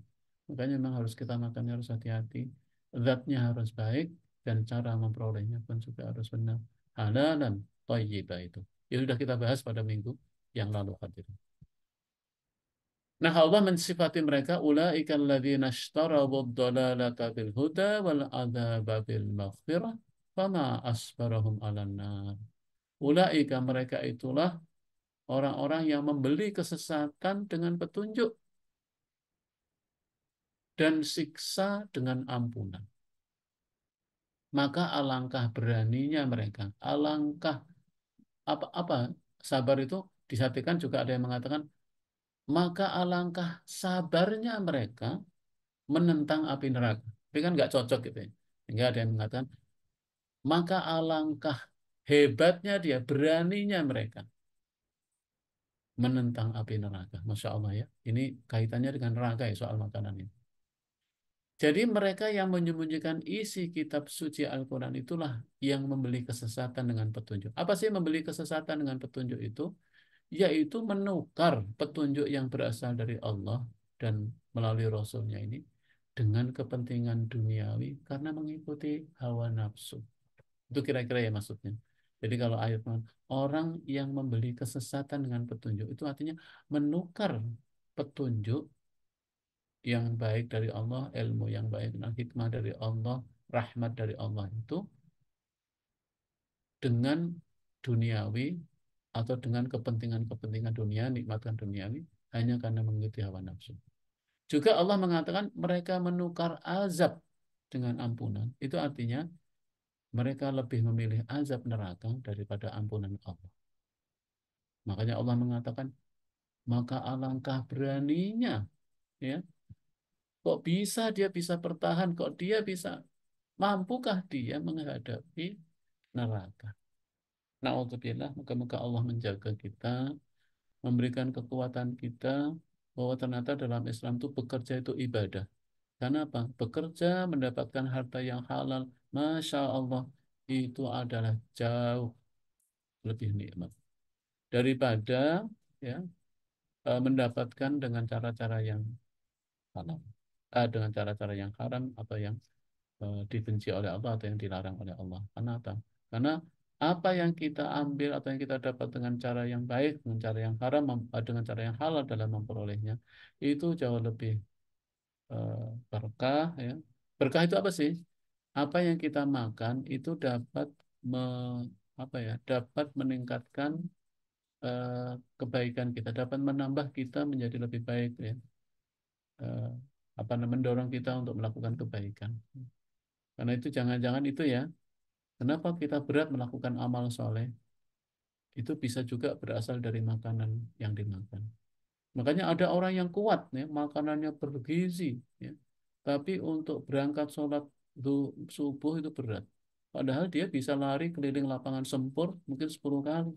Makanya memang harus kita makan harus hati-hati. Zatnya harus baik dan cara memperolehnya pun juga harus benar. Halal dan thayyibah itu. Ya sudah kita bahas pada minggu yang lalu hadirin. Nah, Allah mensifati mereka ulaika alladzina ishtaraw ad-dhalalata bil huda wal adzaba bil maghfirah fama asbarahum 'alan nar. Ulaika mereka itulah orang-orang yang membeli kesesatan dengan petunjuk dan siksa dengan ampunan. Maka alangkah beraninya mereka, alangkah apa sabar itu disatikan juga ada yang mengatakan maka alangkah sabarnya mereka menentang api neraka. Tapi kan nggak cocok gitu ya. Sehingga ada yang mengatakan, maka alangkah hebatnya dia, beraninya mereka menentang api neraka. Masya Allah ya. Ini kaitannya dengan neraka ya soal makanan ini. Jadi mereka yang menyembunyikan isi kitab suci Al-Quran itulah yang membeli kesesatan dengan petunjuk. Apa sih membeli kesesatan dengan petunjuk itu? Yaitu menukar petunjuk yang berasal dari Allah dan melalui Rasulnya ini dengan kepentingan duniawi karena mengikuti hawa nafsu. Itu kira-kira ya maksudnya. Jadi kalau ayat orang yang membeli kesesatan dengan petunjuk itu artinya menukar petunjuk yang baik dari Allah, ilmu yang baik dan hikmah dari Allah, rahmat dari Allah itu dengan duniawi atau dengan kepentingan-kepentingan dunia, nikmatkan duniawi hanya karena mengikuti hawa nafsu. Juga Allah mengatakan mereka menukar azab dengan ampunan. Itu artinya mereka lebih memilih azab neraka daripada ampunan Allah. Makanya Allah mengatakan, maka alangkah beraninya, ya, kok bisa dia bisa bertahan, kok dia bisa, mampukah dia menghadapi neraka. Na'udzubillah, moga-moga Allah menjaga kita, memberikan kekuatan kita, bahwa ternyata dalam Islam itu bekerja itu ibadah. Karena apa? Bekerja mendapatkan harta yang halal, Masya Allah, itu adalah jauh lebih nikmat daripada ya mendapatkan dengan cara-cara yang halal, dengan cara-cara yang haram atau yang dibenci oleh Allah atau yang dilarang oleh Allah. Karena apa? Karena apa yang kita ambil atau yang kita dapat dengan cara yang baik, dengan cara yang haram, dengan cara yang halal dalam memperolehnya, itu jauh lebih berkah. Ya. Berkah itu apa sih? Apa yang kita makan itu dapat me, apa ya? Dapat meningkatkan eh, kebaikan kita, dapat menambah kita menjadi lebih baik ya. Eh, mendorong kita untuk melakukan kebaikan. Karena itu jangan-jangan itu ya, kenapa kita berat melakukan amal soleh? Itu bisa juga berasal dari makanan yang dimakan. Makanya ada orang yang kuat, ya, makanannya bergizi, ya. Tapi untuk berangkat sholat subuh itu berat. Padahal dia bisa lari keliling lapangan sempur mungkin 10 kali.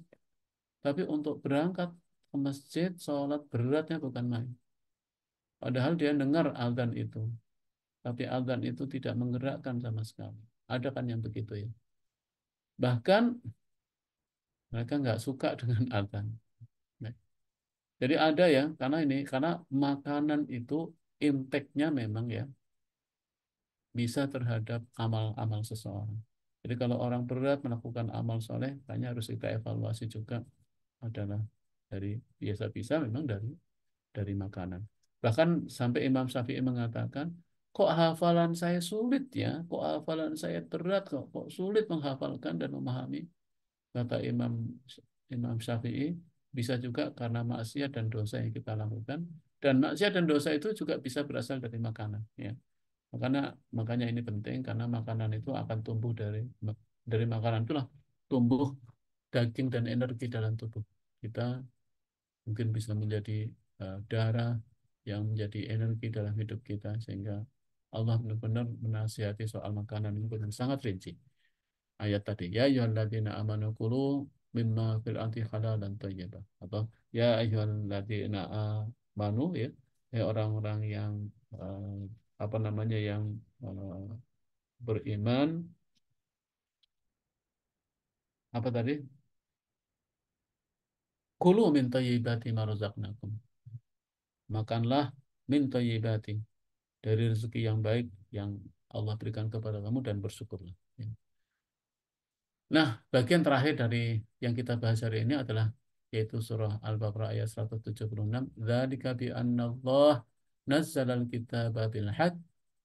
Tapi untuk berangkat ke masjid, sholat beratnya bukan main. Padahal dia dengar azan itu. tapi azan itu tidak menggerakkan sama sekali. Ada kan yang begitu ya. Bahkan mereka nggak suka dengan azan. Nah, jadi ada ya, karena makanan itu impact-nya memang ya bisa terhadap amal-amal seseorang. Jadi kalau orang berat melakukan amal soleh, kayaknya harus kita evaluasi juga adalah dari biasa-bisa memang dari makanan. Bahkan sampai Imam Syafi'i mengatakan, kok hafalan saya sulit ya, kok hafalan saya berat, kok sulit menghafalkan dan memahami. Kata Imam Syafi'i, bisa juga karena maksiat dan dosa yang kita lakukan. Dan maksiat dan dosa itu juga bisa berasal dari makanan. Ya. Makanya, makanya ini penting karena makanan itu akan tumbuh dari makanan itulah tumbuh daging dan energi dalam tubuh kita, mungkin bisa menjadi darah yang menjadi energi dalam hidup kita, sehingga Allah benar-benar menasihati soal makanan ini dengan sangat rinci. Ayat tadi, ya ayyuhalladzina amanu kulu mimma fil ardi halalan thayyibah, atau ya ayyuhalladzina amanu, ya orang-orang yang apa namanya, yang beriman, apa tadi, kulu min thayyibati ma razaqnakum, makanlah min thayyibati, dari rezeki yang baik yang Allah berikan kepada kamu, dan bersyukurlah. Ya. Nah, bagian terakhir dari yang kita bahas hari ini adalah yaitu surah Al-Baqarah ayat 176. Dzalika bi annallah nazzalal kitaba bil haqq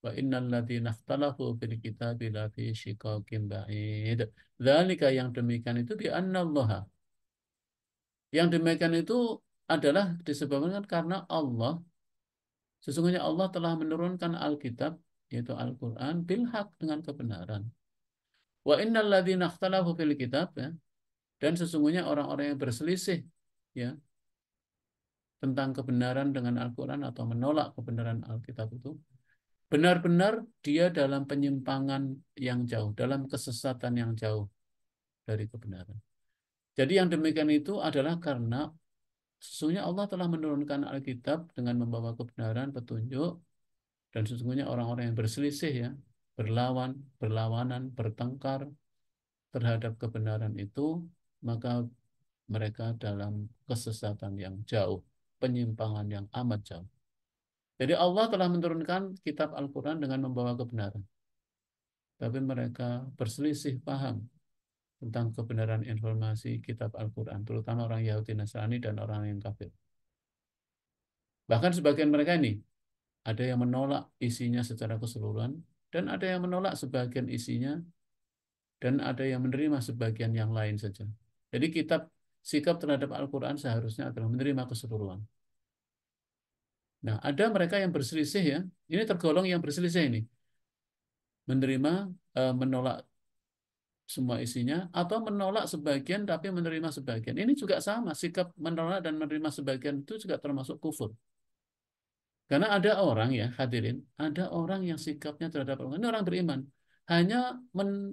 wa innal ladzina ikhtalafu fil kitabi lafi shiqaqin ba'id. Dzalika, yang demikian itu, bi annallaha. Yang demikian itu adalah disebabkan karena Allah, sesungguhnya Allah telah menurunkan Alkitab, yaitu Al-Quran, bil haq, dengan kebenaran. Wa innal ladzina ikhtalafu fil kitab, ya, dan sesungguhnya orang-orang yang berselisih ya tentang kebenaran dengan Al-Quran atau menolak kebenaran Alkitab itu, benar-benar dia dalam penyimpangan yang jauh, dalam kesesatan yang jauh dari kebenaran. Jadi yang demikian itu adalah karena sesungguhnya Allah telah menurunkan Alkitab dengan membawa kebenaran, petunjuk, dan sesungguhnya orang-orang yang berselisih ya, berlawanan, bertengkar terhadap kebenaran itu, maka mereka dalam kesesatan yang jauh, penyimpangan yang amat jauh. Jadi Allah telah menurunkan kitab Al-Quran dengan membawa kebenaran. Tapi mereka berselisih paham tentang kebenaran informasi kitab Al-Quran, terutama orang Yahudi Nasrani dan orang yang kafir. Bahkan sebagian mereka ini, ada yang menolak isinya secara keseluruhan, dan ada yang menolak sebagian isinya, dan ada yang menerima sebagian yang lain saja. Jadi sikap terhadap Al-Quran seharusnya adalah menerima keseluruhan. Nah, ada mereka yang berselisih ya, ini tergolong yang berselisih ini, menerima, menolak semua isinya, atau menolak sebagian tapi menerima sebagian. Ini juga sama, sikap menolak dan menerima sebagian itu juga termasuk kufur. Karena ada orang ya, hadirin, ada orang yang sikapnya terhadap Allah, ini orang beriman, hanya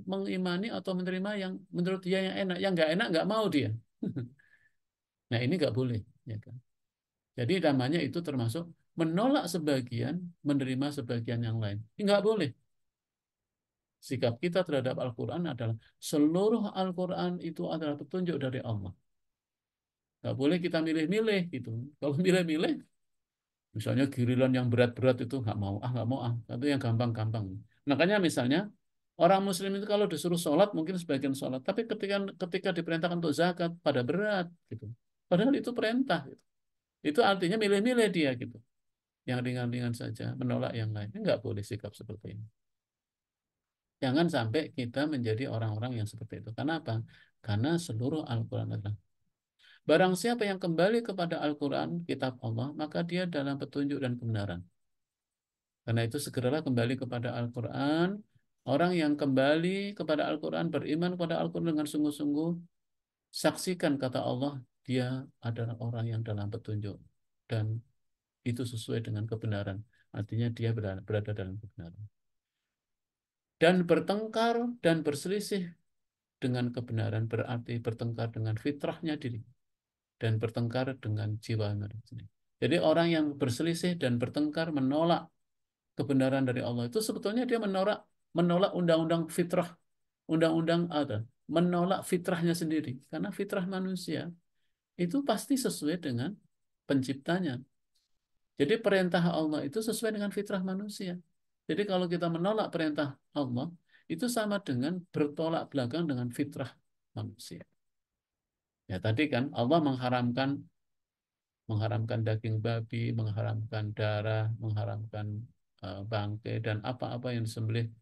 mengimani atau menerima yang menurut dia yang enak, yang nggak enak nggak mau dia. Nah, ini nggak boleh, ya kan? Jadi namanya itu termasuk menolak sebagian, menerima sebagian yang lain. Ini nggak boleh. Sikap kita terhadap Al-Quran adalah seluruh Al-Quran itu adalah petunjuk dari Allah. Nggak boleh kita milih-milih gitu. Kalau milih-milih, misalnya giliran yang berat-berat itu nggak mau itu yang gampang-gampang. Makanya misalnya orang Muslim itu kalau disuruh sholat mungkin sebagian sholat, tapi ketika diperintahkan untuk zakat pada berat gitu. Padahal itu perintah. Gitu. Itu artinya milih-milih dia gitu. Yang ringan-ringan saja, menolak yang lain. Nggak boleh sikap seperti ini. Jangan sampai kita menjadi orang-orang yang seperti itu. Kenapa? Karena seluruh Al-Quran adalah barang siapa yang kembali kepada Al-Quran, kitab Allah, maka dia dalam petunjuk dan kebenaran. Karena itu segeralah kembali kepada Al-Quran. Orang yang kembali kepada Al-Quran, beriman kepada Al-Quran dengan sungguh-sungguh, saksikan kata Allah, dia adalah orang yang dalam petunjuk. Dan itu sesuai dengan kebenaran. Artinya dia berada dalam kebenaran. Dan bertengkar dan berselisih dengan kebenaran berarti bertengkar dengan fitrahnya diri dan bertengkar dengan jiwa mereka sendiri. Jadi orang yang berselisih dan bertengkar menolak kebenaran dari Allah itu sebetulnya dia menolak menolak undang-undang fitrah, undang-undang ada, menolak fitrahnya sendiri. Karena fitrah manusia itu pasti sesuai dengan penciptanya. Jadi perintah Allah itu sesuai dengan fitrah manusia. Jadi kalau kita menolak perintah Allah, itu sama dengan bertolak belakang dengan fitrah manusia. Ya tadi kan Allah mengharamkan mengharamkan daging babi, mengharamkan darah, mengharamkan bangkai dan apa-apa yang disembelih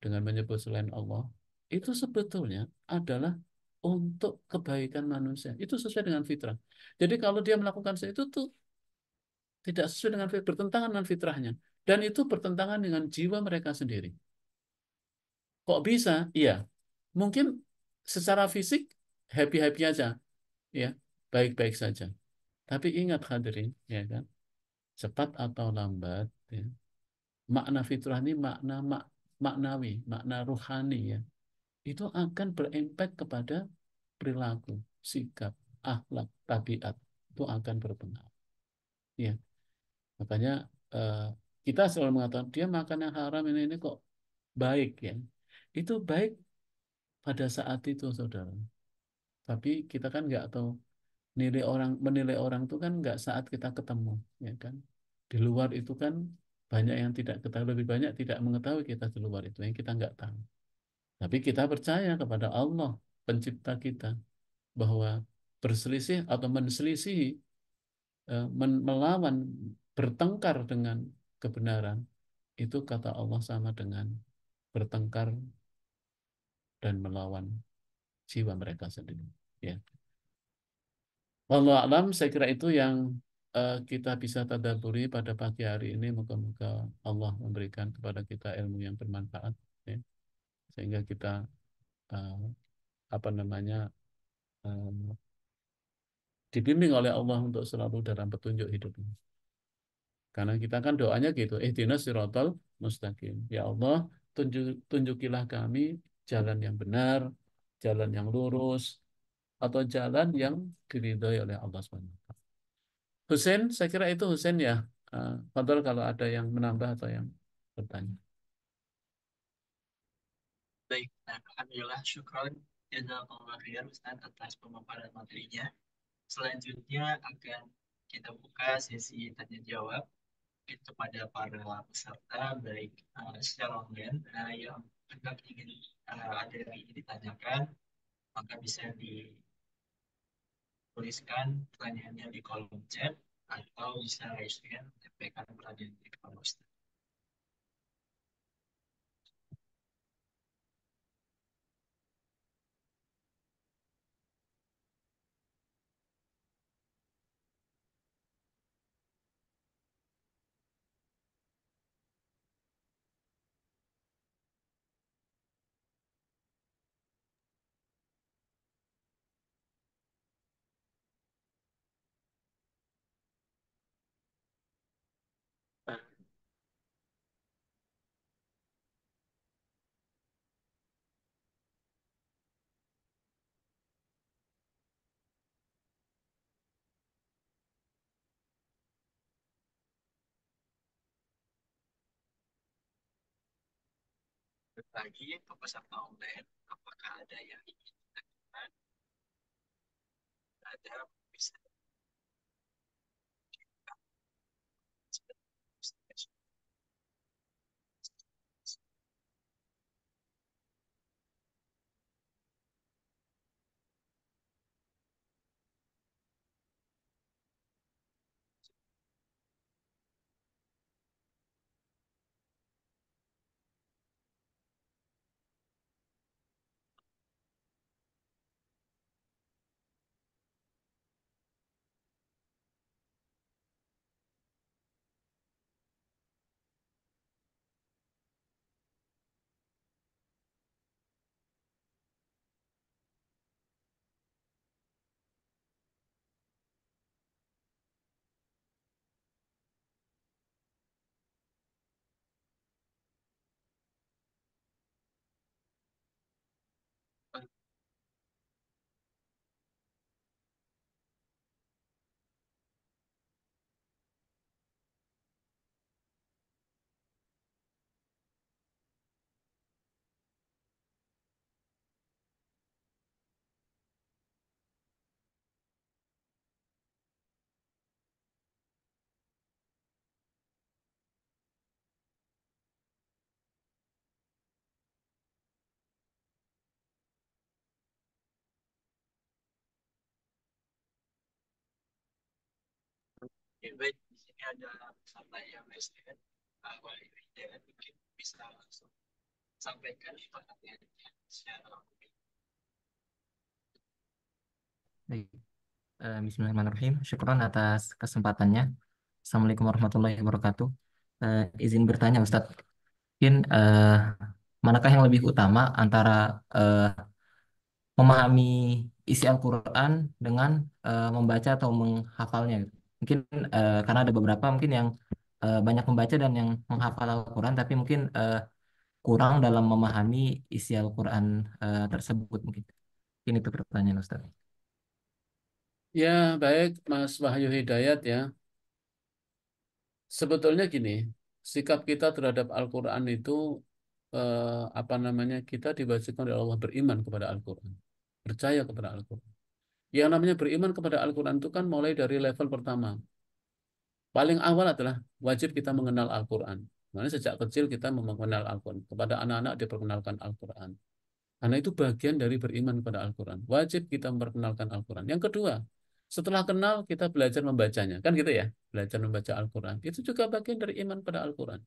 dengan menyebut selain Allah. Itu sebetulnya adalah untuk kebaikan manusia. Itu sesuai dengan fitrah. Jadi kalau dia melakukan itu tuh tidak sesuai dengan bertentangan dengan fitrahnya dan itu bertentangan dengan jiwa mereka sendiri. Kok bisa? Iya, mungkin secara fisik happy-happy aja, ya, baik-baik saja. Tapi ingat hadirin, ya kan, cepat atau lambat, ya, makna fitrah ini maknawi, makna ruhani, ya, itu akan berimpact kepada perilaku, sikap, akhlak, tabiat, itu akan berpengaruh. Ya, makanya eh, kita selalu mengatakan dia makan yang haram ini kok baik ya. Itu baik pada saat itu, saudara. Tapi kita kan nggak tahu menilai orang itu kan nggak saat kita ketemu, ya kan. Di luar itu kan banyak yang tidak ketahui, lebih banyak tidak mengetahui kita di luar itu yang kita nggak tahu. Tapi kita percaya kepada Allah, pencipta kita, bahwa berselisih atau menselisih, melawan, bertengkar dengan kebenaran, itu kata Allah sama dengan bertengkar dan melawan jiwa mereka sendiri. Ya. Wallahu alam, saya kira itu yang kita bisa tadabburi pada pagi hari ini. Moga-moga Allah memberikan kepada kita ilmu yang bermanfaat, ya. Sehingga kita eh, apa namanya eh, dibimbing oleh Allah untuk selalu dalam petunjuk hidup ini. Karena kita kan doanya gitu, ihdinas siratal mustaqim. Ya Allah, tunjukilah kami jalan yang benar, jalan yang lurus, atau jalan yang diridhoi oleh Allah SWT. Hussein, saya kira itu Hussein ya. Fadol kalau ada yang menambah atau yang bertanya. Baik, nah, alhamdulillah, syukron. Jazakallah khair Ustaz atas pemaparan materinya. Selanjutnya akan kita buka sesi tanya jawab kepada para peserta, baik secara online yang hendak ingin ada yang ingin ditanyakan, maka bisa dituliskan pertanyaannya di kolom chat atau bisa raise hand menyampaikan pertanyaan kepada Ustaz. Lagi untuk peserta online, apakah ada yang ingin ditanyakan? Ada, bisa. Ya baik, di sini ada peserta yang SDN, Pak Wali Hidayat, mungkin bisa langsung sampaikan pertanyaannya secara umum. Baik. Bismillahirrahmanirrahim. Syukron atas kesempatannya. Assalamualaikum warahmatullahi wabarakatuh. Izin bertanya, Ustadz. Mungkin manakah yang lebih utama antara memahami isi Al-Quran dengan membaca atau menghafalnya, gitu? Mungkin karena ada beberapa mungkin yang banyak membaca dan yang menghafal Al-Quran, tapi mungkin kurang dalam memahami isi Al-Quran tersebut mungkin. Ini itu pertanyaan Ustadz. Ya, baik Mas Wahyu Hidayat ya. Sebetulnya gini, sikap kita terhadap Al-Quran itu apa namanya, kita diwajibkan oleh Allah beriman kepada Al-Quran, percaya kepada Al-Quran. Yang namanya beriman kepada Al-Quran itu kan mulai dari level pertama. Paling awal adalah wajib kita mengenal Al-Quran. Karena sejak kecil kita mengenal Al-Quran. Kepada anak-anak diperkenalkan Al-Quran. Karena itu bagian dari beriman kepada Al-Quran. Wajib kita memperkenalkan Al-Quran. Yang kedua, setelah kenal kita belajar membacanya. Kan gitu ya, belajar membaca Al-Quran. Itu juga bagian dari iman pada Al-Quran.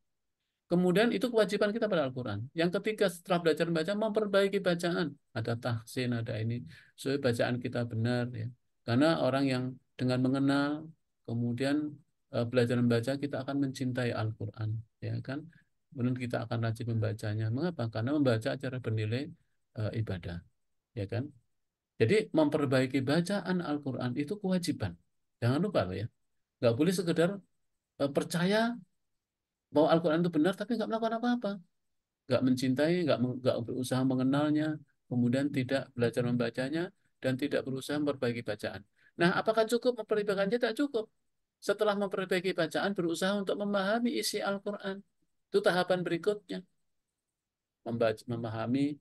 Kemudian itu kewajiban kita pada Al-Quran. Yang ketiga, setelah belajar membaca, memperbaiki bacaan. Ada tahsin, ada ini. Supaya bacaan kita benar. Ya. Karena orang yang dengan mengenal, kemudian belajar membaca, kita akan mencintai Al-Quran. Ya kan? Kemudian kita akan rajin membacanya. Mengapa? Karena membaca acara bernilai ibadah. Ya kan? Jadi memperbaiki bacaan Al-Quran itu kewajiban. Jangan lupa loh ya. Nggak boleh sekedar percaya bahwa Al-Quran itu benar, tapi nggak melakukan apa-apa. Nggak mencintai, nggak berusaha mengenalnya, kemudian tidak belajar membacanya, dan tidak berusaha memperbaiki bacaan. Nah, apakah cukup memperbaiki bacaan? Tidak cukup. Setelah memperbaiki bacaan, berusaha untuk memahami isi Al-Quran. Itu tahapan berikutnya. Membaca, memahami,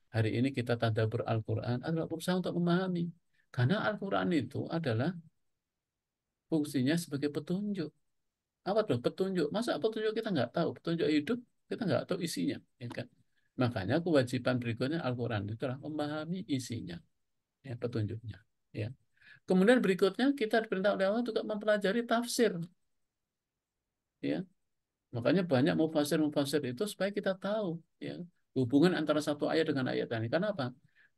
hari ini kita tadabbur Al-Quran adalah berusaha untuk memahami. Karena Al-Quran itu adalah fungsinya sebagai petunjuk. Apa tuh petunjuk? Masa petunjuk kita nggak tahu? Petunjuk hidup kita nggak tahu isinya, ya kan? Makanya kewajiban berikutnya Al-Quran itu adalah memahami isinya, ya, petunjuknya. Ya. Kemudian berikutnya kita diperintah oleh Allah juga mempelajari tafsir, ya. Makanya banyak mufasir-mufasir itu supaya kita tahu, ya, hubungan antara satu ayat dengan ayat lain. Kenapa?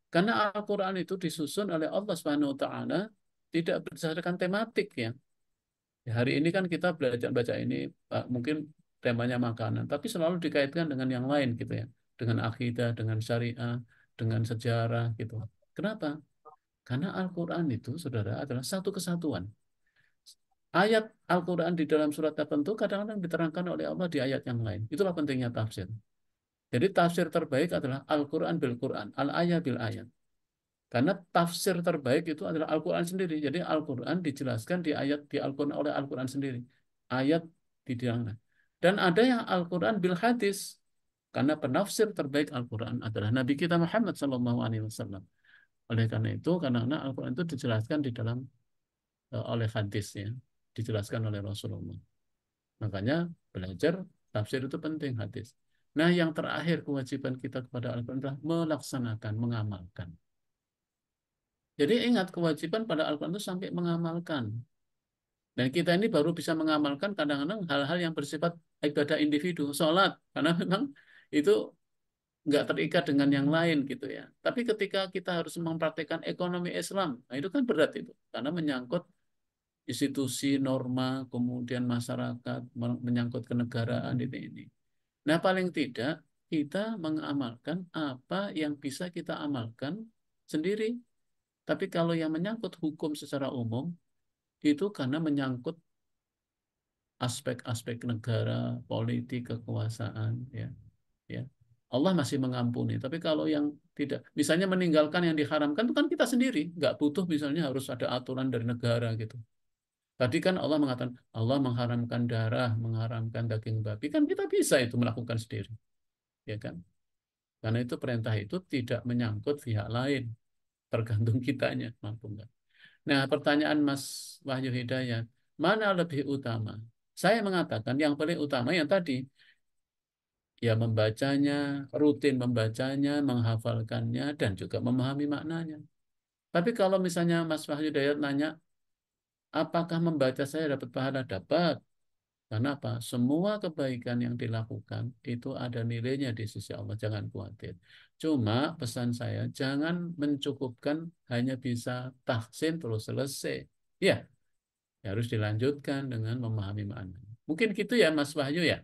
Karena Al-Quran itu disusun oleh Allah Subhanahu Wa Taala tidak berdasarkan tematik, ya. Ya, hari ini kan kita belajar baca ini mungkin temanya makanan, tapi selalu dikaitkan dengan yang lain gitu ya, dengan akidah, dengan syariah, dengan sejarah gitu. Kenapa? Karena Al-Quran itu, saudara, adalah satu kesatuan. Ayat Al-Quran di dalam surat tertentu kadang-kadang diterangkan oleh Allah di ayat yang lain. Itulah pentingnya tafsir. Jadi tafsir terbaik adalah Al-Quran bil Quran, al-ayat bil ayat. Karena tafsir terbaik itu adalah Al-Quran sendiri. Jadi Al-Quran dijelaskan di ayat di Al-Quran oleh Al-Quran sendiri. Ayat di dalamnya. Dan ada yang Al-Quran bil hadis. Karena penafsir terbaik Al-Quran adalah Nabi kita Muhammad SAW. Oleh karena itu, karena Al-Quran itu dijelaskan di dalam oleh hadis ya, dijelaskan oleh Rasulullah. Makanya belajar tafsir itu penting hadis. Nah, yang terakhir kewajiban kita kepada Al-Quran adalah melaksanakan, mengamalkan. Jadi ingat kewajiban pada Al-Quran itu sampai mengamalkan. Dan kita ini baru bisa mengamalkan kadang-kadang hal-hal yang bersifat ibadah individu, sholat, karena memang itu nggak terikat dengan yang lain gitu ya. Tapi ketika kita harus mempraktekkan ekonomi Islam, nah itu kan berat itu, karena menyangkut institusi, norma, kemudian masyarakat, menyangkut kenegaraan ini. Nah paling tidak kita mengamalkan apa yang bisa kita amalkan sendiri. Tapi kalau yang menyangkut hukum secara umum, itu karena menyangkut aspek-aspek negara, politik, kekuasaan, ya, ya. Allah masih mengampuni. Tapi kalau yang tidak, misalnya meninggalkan yang diharamkan itu kan kita sendiri, nggak butuh misalnya harus ada aturan dari negara gitu. Tadi kan Allah mengatakan Allah mengharamkan darah, mengharamkan daging babi, kan kita bisa itu melakukan sendiri, ya kan? Karena itu perintah itu tidak menyangkut pihak lain, tergantung kitanya mampu nggak. Nah, pertanyaan Mas Wahyu Hidayat, mana lebih utama? Saya mengatakan yang paling utama yang tadi, ya membacanya, rutin membacanya, menghafalkannya, dan juga memahami maknanya. Tapi kalau misalnya Mas Wahyu Hidayat nanya, Apakah membaca saya dapat pahala? Dapat. Karena apa? Semua kebaikan yang dilakukan itu ada nilainya di sisi Allah. Jangan khawatir. Cuma pesan saya, jangan mencukupkan hanya bisa tahsin terus selesai. Ya, harus dilanjutkan dengan memahami makna. Mungkin gitu ya Mas Wahyu ya.